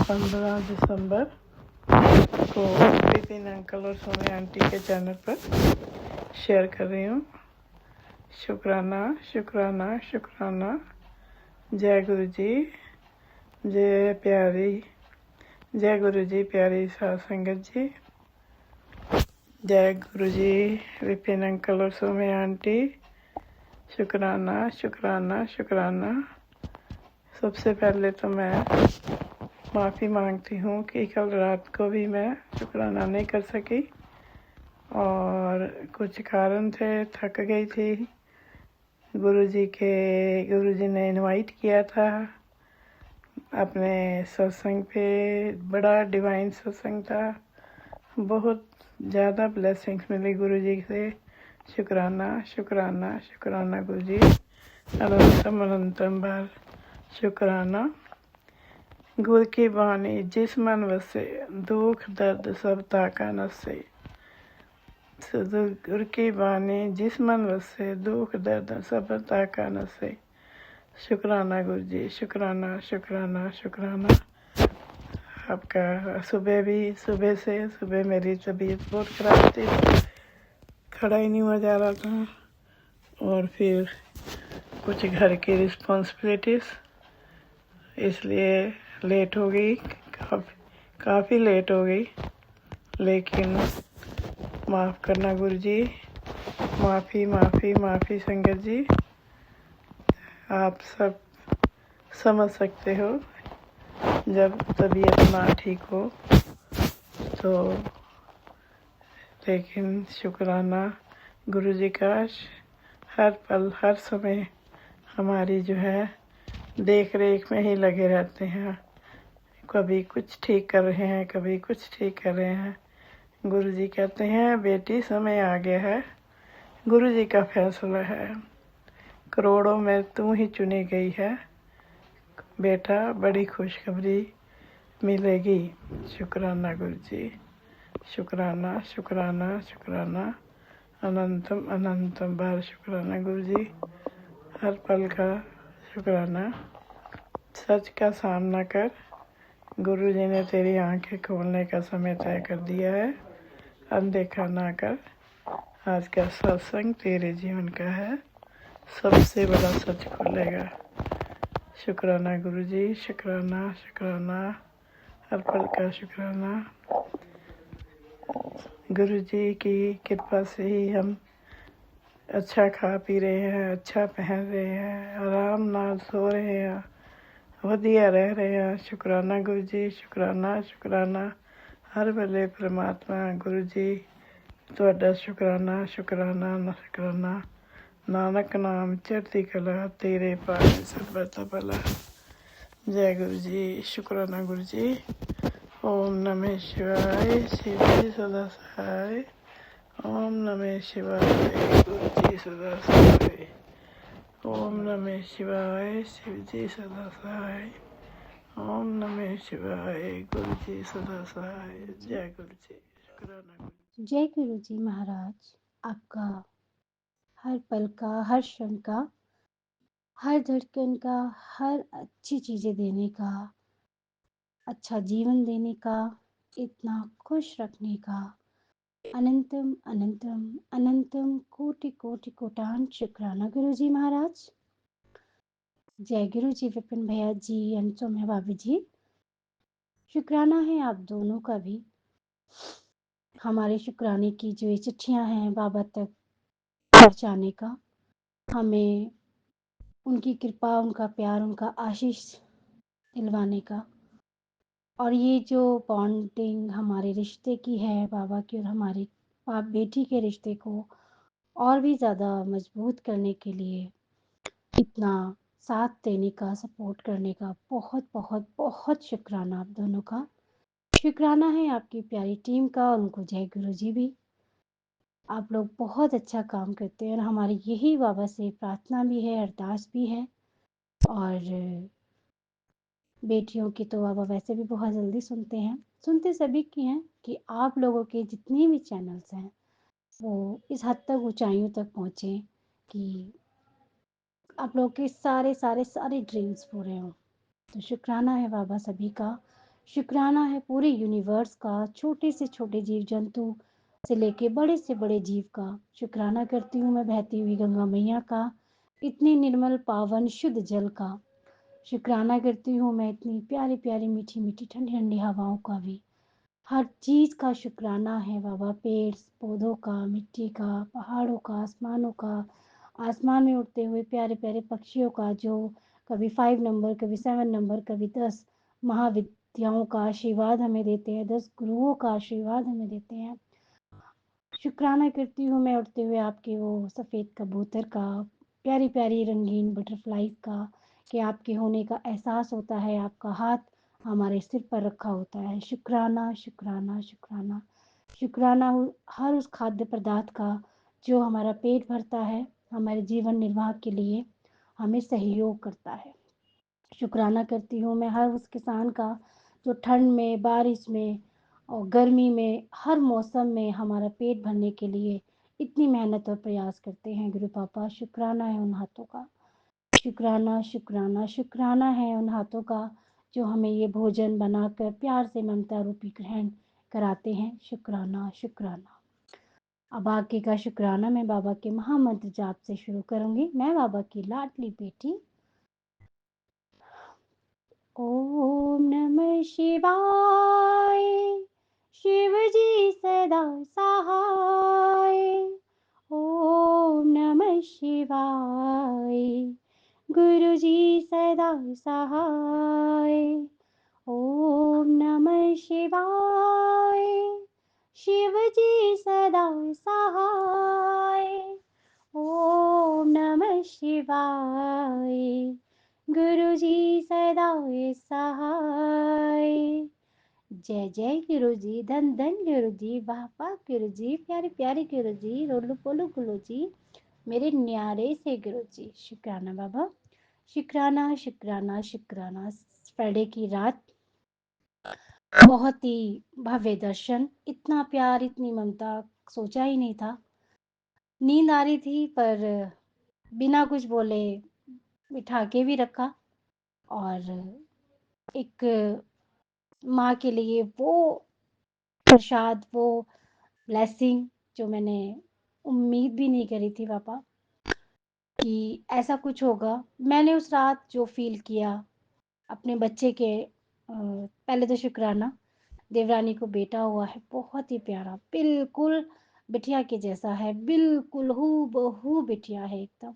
15 दिसंबर को विपिन अंकल और सोनी आंटी के चैनल पर शेयर कर रही हूँ। शुक्राना शुक्राना शुक्राना। जय गुरु जी, जय प्यारी, जय गुरु जी प्यारी साध संगत जी। जय गुरु जी विपिन अंकल और सोमी आंटी। शुक्राना शुक्राना शुक्राना। सबसे पहले तो मैं माफ़ी मांगती हूँ कि कल रात को भी मैं शुक्राना नहीं कर सकी, और कुछ कारण थे, थक गई थी। गुरुजी ने इनवाइट किया था अपने सत्संग पे, बड़ा डिवाइन सत्संग था, बहुत ज़्यादा ब्लेसिंग्स मिली गुरुजी से। शुक्राना शुक्राना शुक्राना गुरुजी, अनंतम अनंतम बार शुक्राना। गुरु की वाणी जिस मन वसे, दुख दर्द सब ताका नसे। गुरु की वाणी जिस मन वसे, दुख दर्द सब ताका नसे। शुक्राना गुरु जी, शुक्राना शुक्राना शुक्राना। आपका सुबह मेरी तबीयत बहुत ख़राब थी, खड़ा ही नहीं हुआ जा रहा था, और फिर कुछ घर की रिस्पॉन्सिबिलिटीज़, इसलिए लेट हो गई, काफ़ी लेट हो गई। लेकिन माफ़ करना गुरुजी, माफ़ी माफ़ी माफ़ी संगत जी। आप सब समझ सकते हो जब तबीयत ना ठीक हो तो। लेकिन शुक्राना गुरुजी का, हर पल हर समय हमारी जो है देख रेख में ही लगे रहते हैं। कभी कुछ ठीक कर रहे हैं, कभी कुछ ठीक कर रहे हैं। गुरुजी कहते हैं बेटी समय आ गया है, गुरुजी का फैसला है, करोड़ों में तू ही चुनी गई है, बेटा बड़ी खुशखबरी मिलेगी। शुक्राना गुरुजी, शुक्राना शुक्राना शुक्राना। अनंतम अनंतम बार शुक्राना गुरुजी, हर पल का शुक्राना। सच का सामना कर, गुरुजी ने तेरी आंखें खोलने का समय तय कर दिया है, अनदेखा ना कर। आज का सत्संग तेरे जीवन का है, सबसे बड़ा सच खुलेगा। शुक्राना गुरुजी, शुक्राना शुक्राना, हर पल का शुक्राना। गुरुजी की कृपा से ही हम अच्छा खा पी रहे हैं, अच्छा पहन रहे हैं, आराम नाल सो रहे हैं, ਵਧੀਆ ਰਹਿ ਰਹੇ ਹਾਂ। ਸ਼ੁਕਰਾਨਾ ਗੁਰੂ ਜੀ, ਸ਼ੁਕਰਾਨਾ ਸ਼ੁਕਰਾਨਾ ਹਰ ਵੇਲੇ ਪ੍ਰਮਾਤਮਾ ਗੁਰੂ ਜੀ ਤੁਹਾਡਾ ਸ਼ੁਕਰਾਨਾ ਸ਼ੁਕਰਾਨਾ ਸ਼ੁਕਰਾਨਾ। ਨਾਨਕ ਨਾਮ ਚੜ੍ਹਦੀ ਕਲਾ, ਤੇਰੇ ਪਾਸ ਸਰਬਤ ਭਲਾ। ਜੈ ਗੁਰੂ ਜੀ, ਸ਼ੁਕਰਾਨਾ ਗੁਰੂ ਜੀ। ਓਮ ਨਮः शिवाय, शिव जी सदा सहाय। ओम नमः शिवाय, गुरु जी सदा सहाय। ओम नमः शिवाय, शिव जी सदा सहाय। ओम नमः शिवाय, गुरु जी सदा सहाय। जय गुरु जी, शुक्राना गुरु जी। जय गुरु जी महाराज। आपका हर पल का, हर क्षण का, हर धड़कन का, हर अच्छी चीज़ें देने का, अच्छा जीवन देने का, इतना खुश रखने का अनंतम अनंतम अनंतम कोटि कोटि कोटान शुक्राना गुरु जी महाराज। जय गुरु जी विपिन भैया जी, सौम्या भाभी जी। शुक्राना है आप दोनों का भी। हमारे शुक्राने की जो ये चिट्ठियाँ हैं बाबा तक पहुँचाने का, हमें उनकी कृपा, उनका प्यार, उनका आशीष दिलवाने का, और ये जो बॉन्डिंग हमारे रिश्ते की है बाबा की और हमारी बाप बेटी के रिश्ते को और भी ज़्यादा मजबूत करने के लिए इतना साथ देने का, सपोर्ट करने का बहुत बहुत बहुत शुक्राना आप दोनों का। शुक्राना है आपकी प्यारी टीम का, और उनको जय गुरु जी भी। आप लोग बहुत अच्छा काम करते हैं और हमारी यही बाबा से प्रार्थना भी है, अरदास भी है। और बेटियों की तो बाबा वैसे भी बहुत जल्दी सुनते हैं, सुनते सभी की हैं कि आप लोगों के जितने भी चैनल्स हैं वो इस हद तक ऊंचाइयों तक पहुँचे कि आप लोगों के सारे सारे सारे ड्रीम्स पूरे हों। तो शुक्राना है बाबा सभी का। शुक्राना है पूरे यूनिवर्स का, छोटे से छोटे जीव जंतु से लेके बड़े से बड़े जीव का। शुक्राना करती हूँ मैं बहती हुई गंगा मैया का, इतनी निर्मल पावन शुद्ध जल का। शुक्राना करती हूँ मैं इतनी प्यारी प्यारी मीठी मीठी ठंडी ठंडी हवाओं का भी। हर चीज़ का शुक्राना है बाबा, पेड़ पौधों का, मिट्टी का, पहाड़ों का, आसमानों का, आसमान में उड़ते हुए प्यारे प्यारे पक्षियों का जो कभी 5 नंबर, कभी 7 नंबर, कभी 10 महाविद्याओं का आशीर्वाद हमें देते हैं, 10 गुरुओं का आशीर्वाद हमें देते हैं। शुक्राना करती हूँ मैं उड़ते हुए आपके वो सफ़ेद कबूतर का, प्यारी प्यारी रंगीन बटरफ्लाइज का, कि आपके होने का एहसास होता है, आपका हाथ हमारे सिर पर रखा होता है। शुक्राना शुक्राना शुक्राना। शुक्राना हर उस खाद्य पदार्थ का जो हमारा पेट भरता है, हमारे जीवन निर्वाह के लिए हमें सहयोग करता है। शुक्राना करती हूँ मैं हर उस किसान का जो ठंड में, बारिश में और गर्मी में, हर मौसम में हमारा पेट भरने के लिए इतनी मेहनत और प्रयास करते हैं। गुरु पापा शुक्राना है उन हाथों का। शुक्राना शुक्राना शुक्राना है उन हाथों का जो हमें ये भोजन बनाकर प्यार से ममता रूपी ग्रहण कराते हैं। शुक्राना शुक्राना। अब आगे का शुक्राना मैं बाबा के महामंत्र जाप से शुरू करूंगी। मैं बाबा की लाडली बेटी। ओम नमः शिवाय, शिव जी सदा सहाय। ओम नमः शिवाय, गुरु जी सदा सहाय। ओम नमः शिवाय, शिव जी सदा सहाय। ओम नमः शिवाय, गुरु जी सदा सहाय। जय जय गुरु जी, धन धन गुरु जी, वाह वाह गुरु जी, प्यारे प्यारे गुरु जी, रोलो पोलो गुरु जी, मेरे न्यारे से गुरु जी। शुक्राना बाबा, शुक्राना शुक्राना शुक्राना। फ्राइडे की रात बहुत ही भव्य दर्शन, इतना प्यार, इतनी ममता सोचा ही नहीं था। नींद आ रही थी पर बिना कुछ बोले बिठा के भी रखा, और एक माँ के लिए वो प्रसाद, वो ब्लेसिंग जो मैंने उम्मीद भी नहीं करी थी पापा, कि ऐसा कुछ होगा। मैंने उस रात जो फ़ील किया अपने बच्चे के पहले तो शुक्राना, देवरानी को बेटा हुआ है, बहुत ही प्यारा, बिल्कुल बिटिया के जैसा है, बिल्कुल हूबहू बिटिया है एकदम।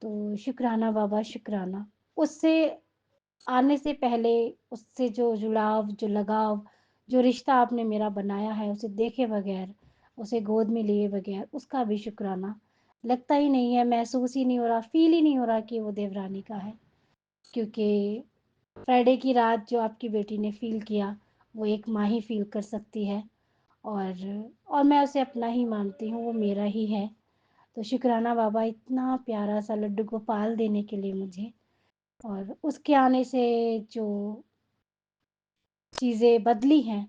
तो शुक्राना बाबा शुक्राना। उससे आने से पहले उससे जो जुड़ाव, जो लगाव, जो रिश्ता आपने मेरा बनाया है उसे देखे बगैर, उसे गोद में लिए बगैर, उसका भी शुक्राना। लगता ही नहीं है, महसूस ही नहीं हो रहा, फ़ील ही नहीं हो रहा कि वो देवरानी का है। क्योंकि फ्राइडे की रात जो आपकी बेटी ने फ़ील किया, वो एक माँ ही फ़ील कर सकती है। और मैं उसे अपना ही मानती हूँ, वो मेरा ही है। तो शुक्राना बाबा इतना प्यारा सा लड्डू गोपाल देने के लिए मुझे, और उसके आने से जो चीज़ें बदली हैं,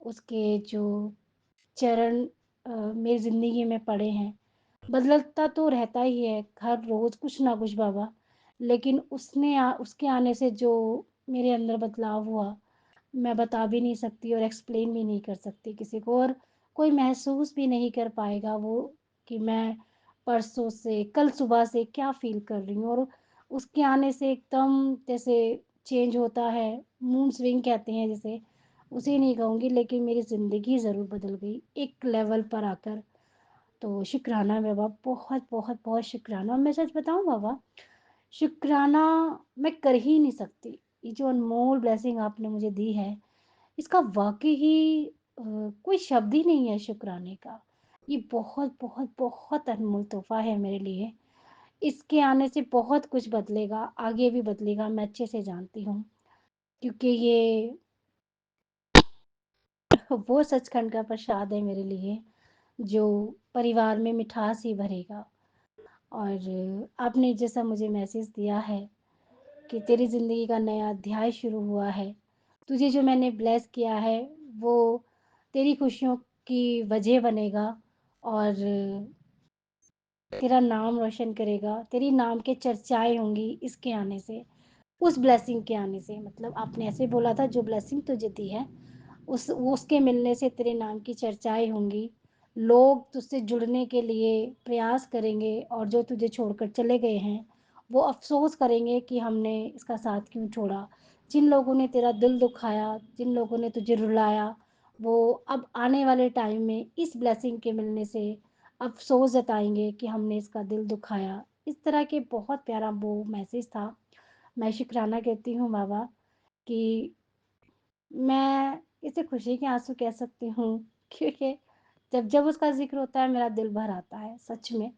उसके जो चरण मेरी ज़िंदगी में पड़े हैं, बदलता तो रहता ही है हर रोज़ कुछ ना कुछ बाबा, लेकिन उसके आने से जो मेरे अंदर बदलाव हुआ, मैं बता भी नहीं सकती और एक्सप्लेन भी नहीं कर सकती किसी को, और कोई महसूस भी नहीं कर पाएगा वो कि मैं परसों से, कल सुबह से क्या फ़ील कर रही हूँ। और उसके आने से एकदम जैसे चेंज होता है, मूड स्विंग कहते हैं जिसे, उसे नहीं कहूँगी, लेकिन मेरी ज़िंदगी ज़रूर बदल गई एक लेवल पर आकर। तो शुक्राना बाबा, बहुत बहुत बहुत शुक्राना। और मैं सच बताऊँ बाबा, शुक्राना मैं कर ही नहीं सकती। ये जो अनमोल ब्लेसिंग आपने मुझे दी है, इसका वाक़ई ही कोई शब्द ही नहीं है शुक्राने का। ये बहुत, बहुत, बहुत अनमोल तोहफ़ा है मेरे लिए। इसके आने से बहुत कुछ बदलेगा, आगे भी बदलेगा, मैं अच्छे से जानती हूँ। क्योंकि ये वो सचखंड का प्रसाद है मेरे लिए, जो परिवार में मिठास ही भरेगा। और आपने जैसा मुझे मैसेज दिया है कि तेरी ज़िंदगी का नया अध्याय शुरू हुआ है। तुझे जो मैंने ब्लेस किया है, वो तेरी खुशियों की वजह बनेगा, और तेरा नाम रोशन करेगा, तेरी नाम के चर्चाएँ होंगी इसके आने से, उस ब्लेसिंग के आने से। मतलब आपने ऐसे बोला था जो ब्लेसिंग तुझे दी है, उसके मिलने से तेरे नाम की चर्चाएँ होंगी। लोग तुझसे जुड़ने के लिए प्रयास करेंगे, और जो तुझे छोड़कर चले गए हैं, वो अफ़सोस करेंगे कि हमने इसका साथ क्यों छोड़ा। जिन लोगों ने तेरा दिल दुखाया, जिन लोगों ने तुझे रुलाया, वो अब आने वाले टाइम में इस ब्लेसिंग के मिलने से अफ़सोस जताएँगे कि हमने इसका दिल दुखाया। इस तरह के बहुत प्यारा वो मैसेज था। मैं शुकराना कहती हूँ बाबा कि मैं इसे खुशी के आँसू कह सकती हूँ, क्योंकि जब-जब उसका ज़िक्र होता है मेरा दिल भर आता है सच में।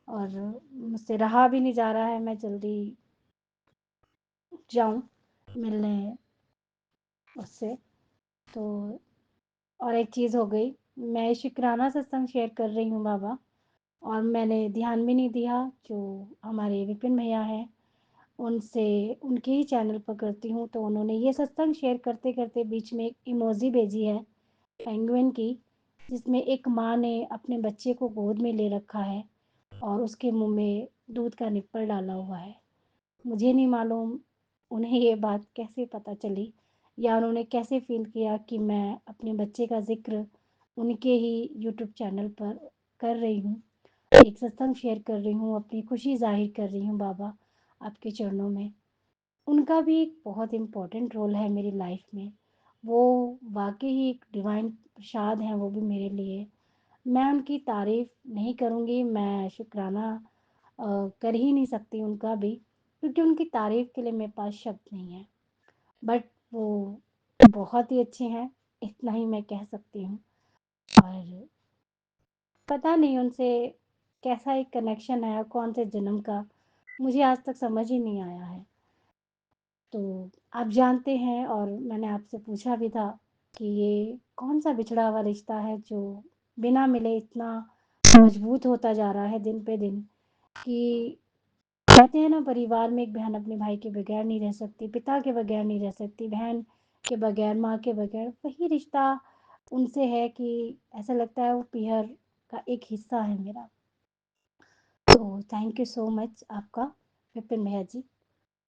और मुझसे रहा भी नहीं जा रहा है, मैं जल्दी जाऊँ मिलने उससे। तो और एक चीज़ हो गई, मैं शुकराना सत्संग शेयर कर रही हूँ बाबा, और मैंने ध्यान भी नहीं दिया, जो हमारे विपिन भैया हैं, उनसे उनके ही चैनल पर करती हूँ, तो उन्होंने ये सत्संग शेयर करते-करते बीच में एक इमोजी भेजी है पेंगुइन की, जिसमें एक माँ ने अपने बच्चे को गोद में ले रखा है और उसके मुँह में दूध का निप्पल डाला हुआ है। मुझे नहीं मालूम उन्हें ये बात कैसे पता चली, या उन्होंने कैसे फ़ील किया कि मैं अपने बच्चे का ज़िक्र उनके ही यूट्यूब चैनल पर कर रही हूँ। एक सत्संग शेयर कर रही हूँ, अपनी खुशी ज़ाहिर कर रही हूँ बाबा आपके चरणों में। उनका भी एक बहुत इम्पोर्टेंट रोल है मेरी लाइफ में। वो वाक़ई ही एक डिवाइन प्रसाद हैं वो भी मेरे लिए। मैं उनकी तारीफ़ नहीं करूँगी, मैं शुकराना कर ही नहीं सकती उनका भी, क्योंकि उनकी तारीफ़ के लिए मेरे पास शब्द नहीं है। बट वो बहुत ही अच्छे हैं, इतना ही मैं कह सकती हूँ। और पता नहीं उनसे कैसा एक कनेक्शन है, कौन से जन्म का, मुझे आज तक समझ ही नहीं आया है। तो आप जानते हैं, और मैंने आपसे पूछा भी था कि ये कौन-सा बिछड़ा हुआ रिश्ता है जो बिना मिले इतना मज़बूत होता जा रहा है दिन पे दिन, कि कहते हैं ना, परिवार में एक बहन अपने भाई के बगैर नहीं रह सकती, पिता के बगैर नहीं रह सकती, बहन के बगैर, माँ के बगैर। वही रिश्ता उनसे है कि ऐसा लगता है वो पीहर का एक हिस्सा है मेरा। तो थैंक यू सो मच आपका विपिन भैया जी,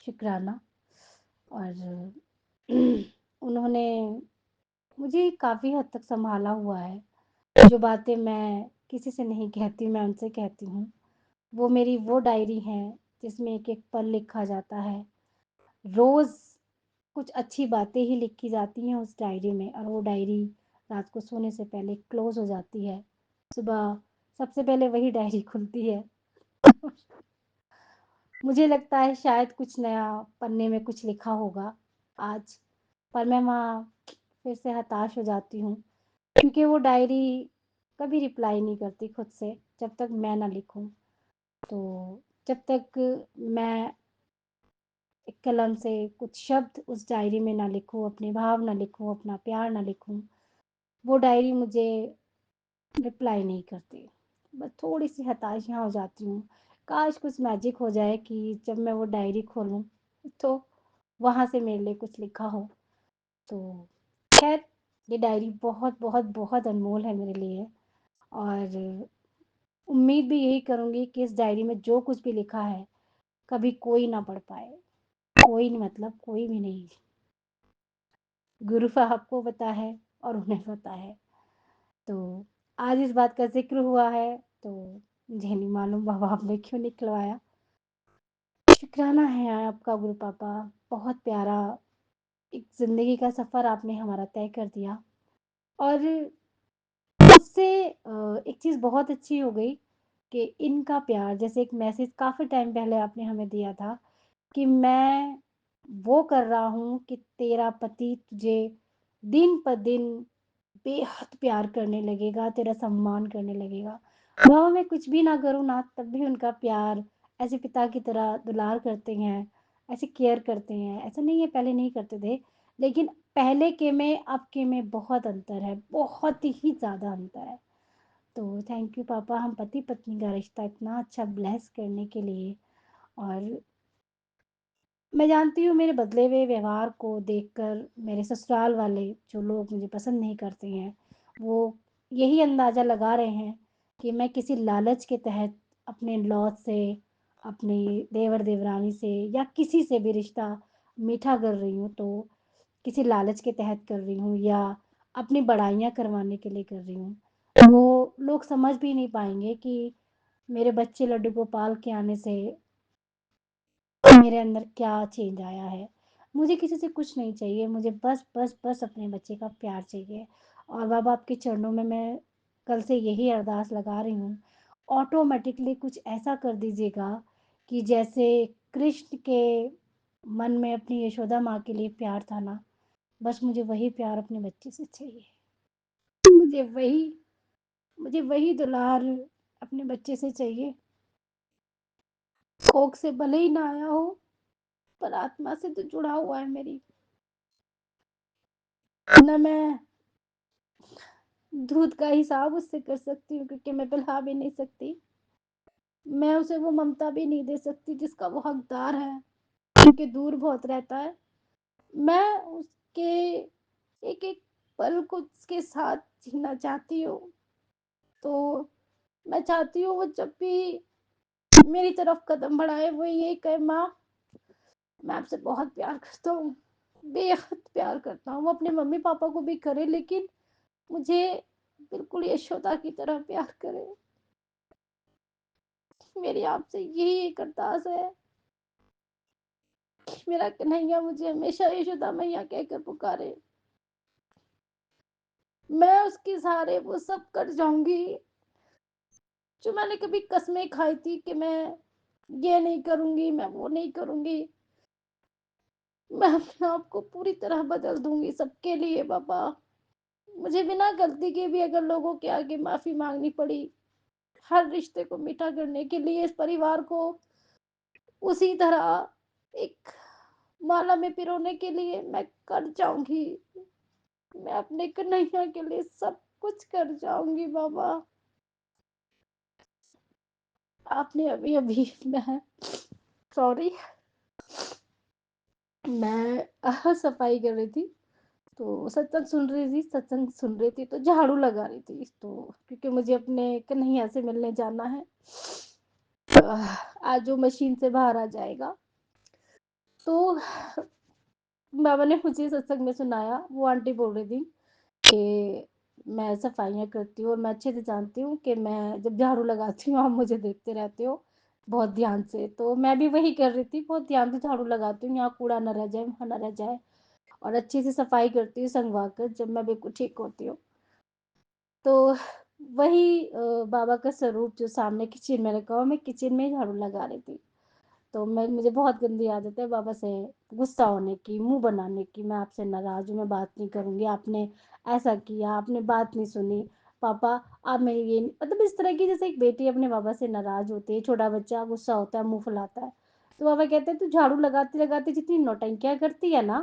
शुक्राना। और उन्होंने मुझे काफ़ी हद तक सँभाला हुआ है। जो बातें मैं किसी से नहीं कहती, मैं उनसे कहती हूँ। वो मेरी वो डायरी है जिसमें एक-एक पल लिखा जाता है। रोज़ कुछ अच्छी बातें ही लिखी जाती हैं उस डायरी में और वो डायरी रात को सोने से पहले क्लोज़ हो जाती है। सुबह सबसे पहले वही डायरी खुलती है। मुझे लगता है शायद कुछ नया पन्ने में कुछ लिखा होगा आज, पर मैं वहाँ फिर से हताश हो जाती हूँ क्योंकि वो डायरी कभी रिप्लाई नहीं करती खुद से जब तक मैं ना लिखूँ। तो जब तक मैं एक कलम से कुछ शब्द उस डायरी में ना लिखूँ, अपने भाव ना लिखूँ, अपना प्यार ना लिखूँ, वो डायरी मुझे रिप्लाई नहीं करती। बस थोड़ी-सी हताश यहाँ हो जाती हूँ। काश कुछ मैजिक हो जाए कि जब मैं वो डायरी खोलूँ, तो वहाँ से मेरे लिए कुछ लिखा हो। तो ख़ैर ये डायरी बहुत, बहुत, बहुत अनमोल है मेरे लिए और उम्मीद भी यही करूँगी कि इस डायरी में जो कुछ भी लिखा है, कभी कोई ना पढ़ पाए। कोई नहीं मतलब कोई भी नहीं। गुरु साहब को पता है और उन्हें पता है। तो आज इस बात का ज़िक्र हुआ है, तो मुझे नहीं मालूम बाबा आपने क्यों निकलवाया। शुक्राना है आपका गुरु पापा, बहुत प्यारा एक ज़िंदगी का सफ़र आपने हमारा तय कर दिया और उससे एक चीज़ बहुत अच्छी हो गई कि इनका प्यार जैसे एक मैसेज काफ़ी टाइम पहले आपने हमें दिया था कि मैं वो कर रहा हूँ कि तेरा पति तुझे दिन प दिन बेहद प्यार करने लगेगा, तेरा सम्मान करने लगेगा। वह मैं कुछ भी ना करूँ ना तब भी उनका प्यार ऐसे पिता की तरह दुलार करते हैं, ऐसे केयर करते हैं। ऐसा नहीं है पहले नहीं करते थे, लेकिन पहले के में अब के में बहुत अंतर है, बहुत ही ज़्यादा अंतर है। तो थैंक यू पापा हम पति-पत्नी का रिश्ता इतना अच्छा ब्लेस करने के लिए और मैं जानती हूँ मेरे बदले हुए व्यवहार को देखकर मेरे ससुराल वाले जो लोग मुझे पसंद नहीं करते हैं, वो यही अंदाज़ा लगा रहे हैं कि मैं किसी लालच के तहत अपने इन-लॉज़ से, अपने देवर-देवरानी से या किसी से भी रिश्ता मीठा कर रही हूँ, तो किसी लालच के तहत कर रही हूँ या अपनी बड़ाइयाँ करवाने के लिए कर रही हूँ। वो लोग समझ भी नहीं पाएँगे कि मेरे बच्चे लड्डू गोपाल के आने से मेरे अंदर क्या चेंज आया है। मुझे किसी से कुछ नहीं चाहिए, मुझे बस, बस, बस अपने बच्चे का प्यार चाहिए और बाबा आपके चरणों में मैं कल से यही अरदास लगा रही हूँ, ऑटोमैटिकली कुछ ऐसा कर दीजिएगा कि जैसे कृष्ण के मन में अपनी यशोदा माँ के लिए प्यार था ना, बस मुझे वही प्यार अपने बच्चे से चाहिए। मुझे वही मुझे वही दुलार अपने बच्चे से चाहिए। कोख से भले ही ना आया हो, पर आत्मा से तो जुड़ा हुआ है मेरी। ना मैं दूध का हिसाब उससे कर सकती हूँ क्योंकि मैं पिला भी नहीं सकती। मैं उसे वो ममता भी नहीं दे सकती जिसका वो हकदार है, क्योंकि दूर बहुत रहता है। मैं उसके एक-एक पल को उसके साथ जीना चाहती हूँ। तो मैं चाहती हूँ वो जब भी मेरी तरफ कदम बढ़ाए वो यही कहे माँ मैं आपसे बहुत प्यार करता हूँ, बेहद प्यार करता हूँ। वो अपने मम्मी-पापा को भी करे लेकिन मुझे बिल्कुल यशोदा की तरह प्यार करे। मेरी आपसे यही एक अरदास है कि मेरा कन्हैया मुझे हमेशा यशोदा मैया कहकर पुकारे। मैं उसके सहारे वो सब कर जाऊँगी जो मैंने कभी कस्में खाई थी कि मैं ये नहीं करूँगी, मैं वो नहीं करूँगी। मैं अपने आप को पूरी तरह बदल दूँगी सबके लिए बाबा। मुझे बिना गलती के भी अगर लोगों के आगे माफ़ी माँगनी पड़ी, हर रिश्ते को मीठा करने के लिए, इस परिवार को उसी तरह एक माला में पिरोने के लिए मैं कर जाऊँगी। मैं अपने कन्हैया के लिए सब कुछ कर जाऊँगी बाबा। आपने अभी-अभी मैं सॉरी मैं सफाई कर रही थी, तो सत्संग सुन रही थी तो झाड़ू लगा रही थी, तो क्योंकि मुझे अपने कन्हैया से मिलने जाना है। आज वो मशीन से बाहर आ जाएगा। तो बाबा ने मुझे सत्संग में सुनाया, वो आंटी बोल रही थी कि मैं सफाइयाँ करती हूँ और मैं अच्छे से जानती हूँ कि मैं जब झाड़ू लगाती हूँ आप मुझे देखते रहते हो। बहुत ध्यान से। तो मैं भी वही कर रही थी, बहुत ध्यान से झाड़ू लगाती हूँ, यहाँ कूड़ा ना रह जाए, वहाँ ना रह जाए, और अच्छे से सफाई करती हूँ सँगवा कर जब मैं बिल्कुल ठीक होती हूँ। तो वही बाबा का स्वरूप जो सामने किचन में रखा हुआ, मैं किचन में ही झाड़ू लगा रही थी। तो मुझे बहुत गंदी आदत है बाबा से गुस्सा होने की, मुँह बनाने की, मैं आपसे नाराज़ हूँ, मैं बात नहीं करूँगी, आपने ऐसा किया, आपने बात नहीं सुनी, पापा आप मेरी ये मतलब इस तरह की, जैसे एक बेटी अपने बाबा से नाराज़ होती है, छोटा बच्चा गुस्सा होता है, मुँह फुलाता है। तो बाबा कहते हैं, "तू झाड़ू लगाते-लगाते जितनी नौटंकियाँ करती है ना,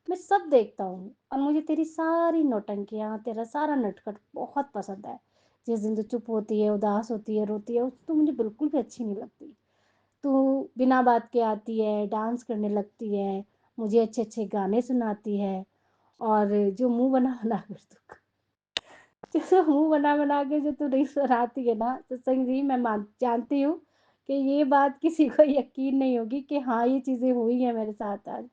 मैं सब देखता हूँ, और मुझे तेरी सारी नौटंकियाँ, तेरा सारा नटखट बहुत पसंद है। जिस दिन तू चुप होती है, उदास होती है, रोती है, उस तो मुझे बिल्कुल भी अच्छी नहीं लगती। तू बिना बात के आती है, डांस करने लगती है, मुझे अच्छे-अच्छे गाने सुनाती है, और जो मुँह बना-बना कर तू जैसे मुँह बना-बना के जो तू रील्स बनाती है ना, तो सही मैं जानती हूँ कि ये बात किसी को यकीन नहीं होगी कि हाँ, ये चीज़ें हुई हैं मेरे साथ आज।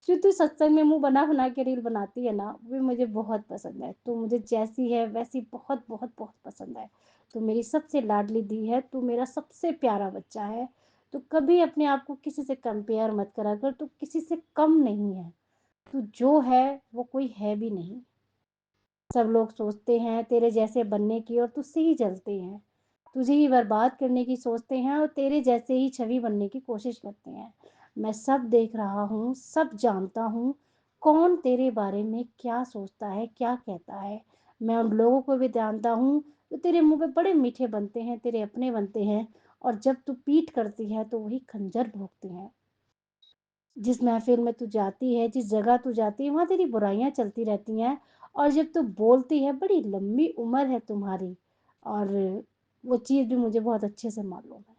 जो तू सत्संग में मुँह बना-बना के रील बनाती है ना, वो मुझे बहुत पसंद है। तू मुझे जैसी है वैसी बहुत, बहुत, बहुत पसंद है। तू मेरी सबसे लाडली दी है, तू मेरा सबसे प्यारा बच्चा है। तू कभी अपने आप को किसी से कंपेयर मत करा कर, तू किसी से कम नहीं है। तू जो है, वो कोई है भी नहीं। सब लोग सोचते हैं तेरे जैसे बनने की और तुझसे ही जलते हैं। तुझे ही बर्बाद करने की सोचते हैं और तेरे जैसे ही छवि बनने की कोशिश करते हैं। मैं सब देख रहा हूँ, सब जानता हूँ, कौन तेरे बारे में क्या सोचता है, क्या कहता है। मैं उन लोगों को भी जानता हूँ जो तेरे मुँह पे बड़े मीठे बनते हैं, तेरे अपने बनते हैं, और जब तू पीठ करती है तो वही खंजर भोंकते हैं। जिस महफ़िल में तू जाती है, जिस जगह तू जाती है, वहाँ तेरी बुराइयाँ चलती रहती हैं, और जब तू बोलती है, बड़ी लंबी उम्र है तुम्हारी, और वो चीज़ भी मुझे बहुत अच्छे से मालूम है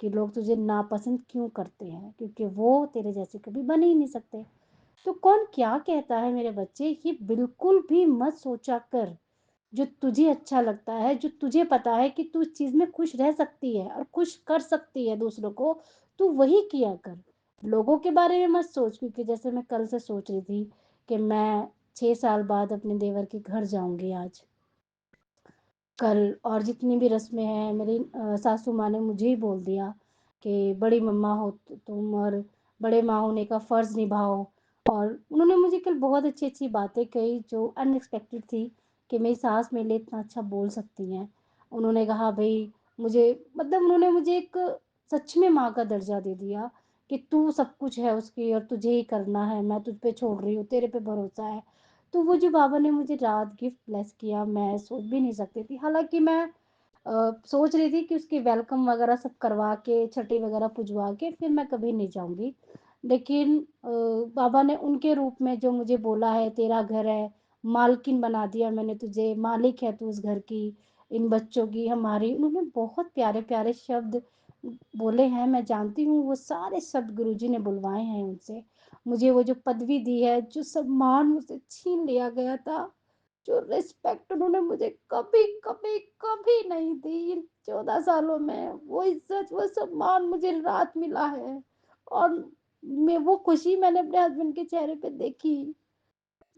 कि लोग तुझे नापसंद क्यों करते हैं, क्योंकि वो तेरे जैसे कभी बन ही नहीं सकते। तो कौन क्या कहता है मेरे बच्चे, ये बिल्कुल भी मत सोचा कर। जो तुझे अच्छा लगता है, जो तुझे पता है कि तू इस चीज़ में खुश रह सकती है और खुश कर सकती है दूसरों को, तू वही किया कर। लोगों के बारे में मत सोच, क्योंकि जैसे मैं कल से सोच रही थी कि मैं 6 साल बाद अपने देवर के घर जाऊँगी आज। कल और जितनी भी रस्में हैं, मेरी सासू माँ ने मुझे ही बोल दिया कि बड़ी मम्मा हो तुम, और बड़े माँ होने का फ़र्ज़ निभाओ। और उन्होंने मुझे कल बहुत अच्छी-अच्छी बातें कही जो अनएक्सपेक्टेड थी कि मेरी सास मेरे लिए इतना अच्छा बोल सकती हैं। उन्होंने कहा भई मुझे, मतलब उन्होंने मुझे एक सच में माँ का दर्जा दे दिया कि तू सब कुछ है उसकी और तुझे ही करना है, मैं तुझ पे छोड़ रही हूँ, तेरे पे भरोसा है। तो वो जो बाबा ने मुझे रात गिफ्ट ब्लेस किया, मैं सोच भी नहीं सकती थी। हालाँकि मैं सोच रही थी कि उसकी वेलकम वगैरह सब करवा के, छठी वगैरह पुजवा के फिर मैं कभी नहीं जाऊँगी। लेकिन बाबा ने उनके रूप में जो मुझे बोला है, तेरा घर है, मालकिन बना दिया मैंने तुझे, मालिक है तू उस घर की, इन बच्चों की, हमारी, उन्होंने बहुत प्यारे-प्यारे शब्द बोले हैं। मैं जानती हूँ वो सारे शब्द गुरुजी ने बुलवाए हैं उनसे। मुझे वो जो पदवी दी है, जो सम्मान मुझसे छीन लिया गया था, जो रिस्पेक्ट उन्होंने मुझे कभी, कभी, कभी नहीं दी इन 14 सालों में, वो इज़्ज़त, वो सम्मान मुझे रात मिला है। और मैं वो खुशी मैंने अपने हस्बैंड के चेहरे पे देखी,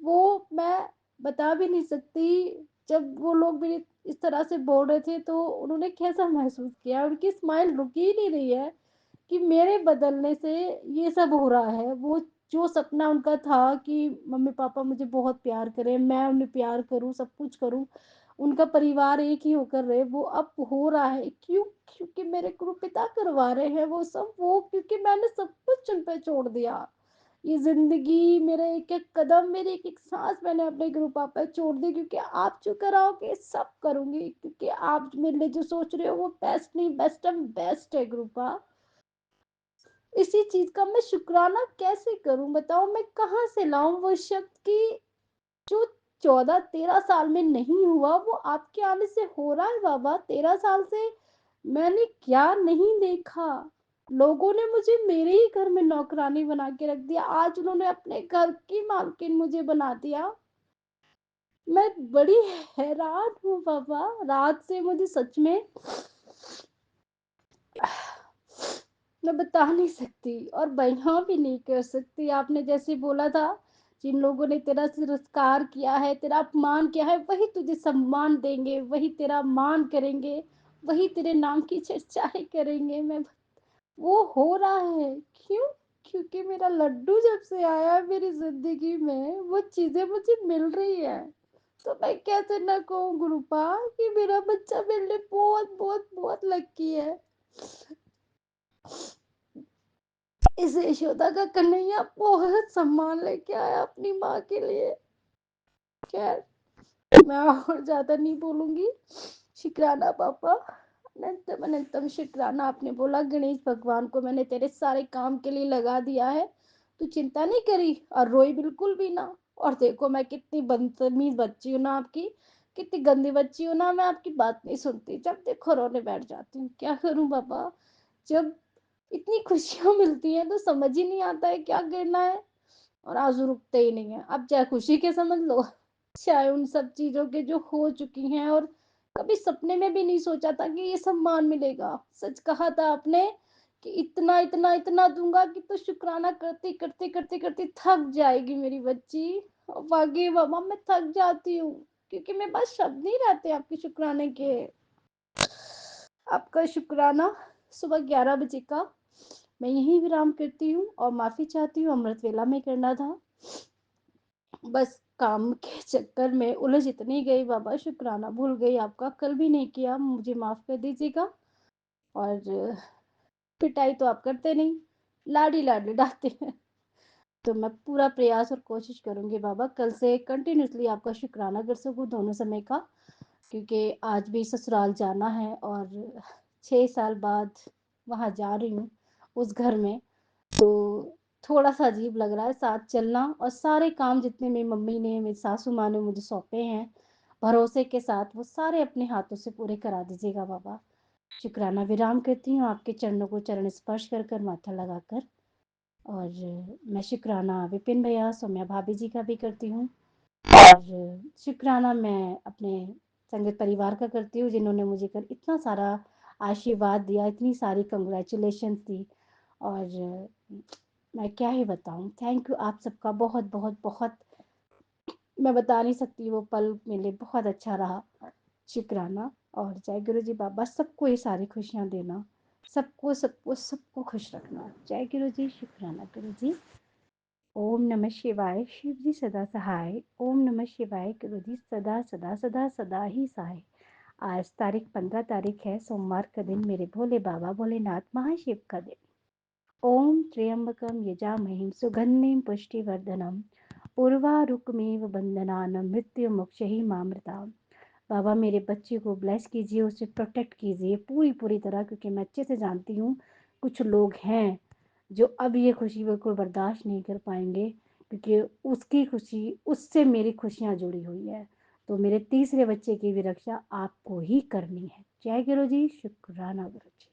वो मैं बता भी नहीं सकती। जब वो लोग मेरे इस तरह से बोल रहे थे तो उन्होंने कैसा महसूस किया, उनकी स्माइल रुक ही नहीं रही है कि मेरे बदलने से ये सब हो रहा है। वो जो सपना उनका था कि मम्मी-पापा मुझे बहुत प्यार करें, मैं उन्हें प्यार करूँ, सब कुछ करूँ, उनका परिवार एक ही होकर रहे, वो अब हो रहा है। क्यों? क्योंकि मेरे गुरुपिता करवा रहे हैं वो सब, वो क्योंकि मैंने सब कुछ उन पे छोड़ दिया। ये ज़िंदगी, मेरा एक-एक कदम, मेरी एक-एक साँस मैंने अपने गुरु पापा पे छोड़ दी, क्योंकि आप जो कराओगे सब करूँगी, क्योंकि आप मेरे लिए जो सोच रहे हो वो बेस्ट नहीं, बेस्ट एंड बेस्ट है गुरुपा। इसी चीज़ का मैं शुक्राना कैसे करूँ बताओ? मैं कहाँ से लाऊँ वो शब्द कि जो 14-13 साल में नहीं हुआ वो आपके आने से हो रहा है बाबा। 13 साल से मैंने क्या नहीं देखा। लोगों ने मुझे मेरे ही घर में नौकरानी बना के रख दिया। आज उन्होंने अपने घर की मालकिन मुझे बना दिया। मैं बड़ी हैरान हूँ बाबा। रात से मुझे सच में मैं बता नहीं सकती और बयाँ भी नहीं कर सकती। आपने जैसे बोला था, जिन लोगों ने तेरा तिरस्कार किया है, तेरा अपमान किया है, वही तुझे सम्मान देंगे, वही तेरा मान करेंगे, वही तेरे नाम की चर्चाएँ करेंगे। मैं वो हो रहा है। क्यों? क्योंकि मेरा लड्डू जब से आया है मेरी ज़िंदगी में, वो चीज़ें मुझे मिल रही हैं। तो मैं कैसे ना कहूँ गुरुपा कि मेरा बच्चा मेरे लिए बहुत, बहुत, बहुत लकी है। इस यशोदा का कन्हैया बहुत सम्मान लेके आया अपनी माँ के लिए। खैर, मैं और ज़्यादा नहीं बोलूँगी। शुक्राना पापा, अनंतम अनंतम शुक्राना। आपने बोला गणेश भगवान को मैंने तेरे सारे काम के लिए लगा दिया है, तू चिंता नहीं करी और रोई बिल्कुल भी ना। और देखो मैं कितनी बदतमीज बच्ची हूँ ना आपकी, कितनी गंदी बच्ची हूँ ना, मैं आपकी बात नहीं सुनती, जब देखो रोने बैठ जाती हूँ। क्या करूँ पापा, जब इतनी खुशियाँ मिलती हैं तो समझ ही नहीं आता है क्या करना है, और आंसू रुकते ही नहीं है। अब चाहे खुशी के समझ लो, चाहे उन सब चीज़ों के जो हो चुकी हैं और कभी सपने में भी नहीं सोचा था कि ये सम्मान मिलेगा। सच कहा था आपने कि इतना, इतना, इतना दूँगा कि तो शुक्राना करते, करते, करते, करते थक जाएगी मेरी बच्ची। और वाक़ई मम्मा मैं थक जाती हूँ, क्योंकि मेरे पास शब्द नहीं रहते आपके शुक्राने के। आपका शुक्राना सुबह 11 बजे का मैं यहीं विराम करती हूँ और माफ़ी चाहती हूँ, अमृत वेला में करना था। बस काम के चक्कर में उलझ इतनी गई बाबा, शुक्राना भूल गई आपका, कल भी नहीं किया, मुझे माफ़ कर दीजिएगा। और पिटाई तो आप करते नहीं, लाड ही डालते हैं। तो मैं पूरा प्रयास और कोशिश करूँगी बाबा, कल से कंटिन्यूअसली आपका शुक्राना कर सकूँ दोनों समय का, क्योंकि आज भी ससुराल जाना है और 6 साल बाद वहाँ जा रही हूँ उस घर में। तो थोड़ा-सा अजीब लग रहा है साथ चलना, और सारे काम जितने मेरी मम्मी ने, मेरी सासू माँ ने मुझे सौंपे हैं, भरोसे के साथ वो सारे अपने हाथों से पूरे करा दीजिएगा बाबा। शुक्राना विराम करती हूँ आपके चरणों को चरण स्पर्श कर माथा लगाकर। और मैं शुक्राना विपिन भैया, सौम्या भाभी जी का भी करती हूँ। और शुक्राना मैं अपने संगत परिवार का करती हूँ, जिन्होंने मुझे कल इतना सारा आशीर्वाद दिया, इतनी सारी कांग्रेचुलेशंस दी। और मैं क्या ही बताऊँ, थैंक यू आप सबका बहुत, बहुत, बहुत। मैं बता नहीं सकती, वो पल मेरे लिए बहुत अच्छा रहा। शुक्राना। और जय गुरु जी बाबा, सबको ये सारी खुशियाँ देना, सबको, सबको, सबको खुश रखना। जय गुरु जी, शुक्राना गुरु जी। ओम नमः शिवाय, शिव जी सदा सहाय। ओम नमः शिवाय, गुरु जी सदा सदा सदा सदा ही सहाय। आज तारीख 15 तारीख है, सोमवार का दिन, मेरे भोले बाबा भोलेनाथ महाशिव का दिन। ओम त्र्यंबकम यजामहे सुगंधिं पुष्टिवर्धनम उर्वारुकमेव बंधनानम मृत्युमोक्षहि मामृताम। बाबा मेरे बच्चे को ब्लेस कीजिए, उसे प्रोटेक्ट कीजिए पूरी पूरी तरह, क्योंकि मैं अच्छे से जानती हूँ कुछ लोग हैं जो अब ये खुशी बिल्कुल बर्दाश्त नहीं कर पाएंगे, क्योंकि उसकी खुशी उससे मेरी खुशियाँ जुड़ी हुई है। तो मेरे तीसरे बच्चे की भी रक्षा आपको ही करनी है। जय गुरु जी, शुक्राना गुरु जी।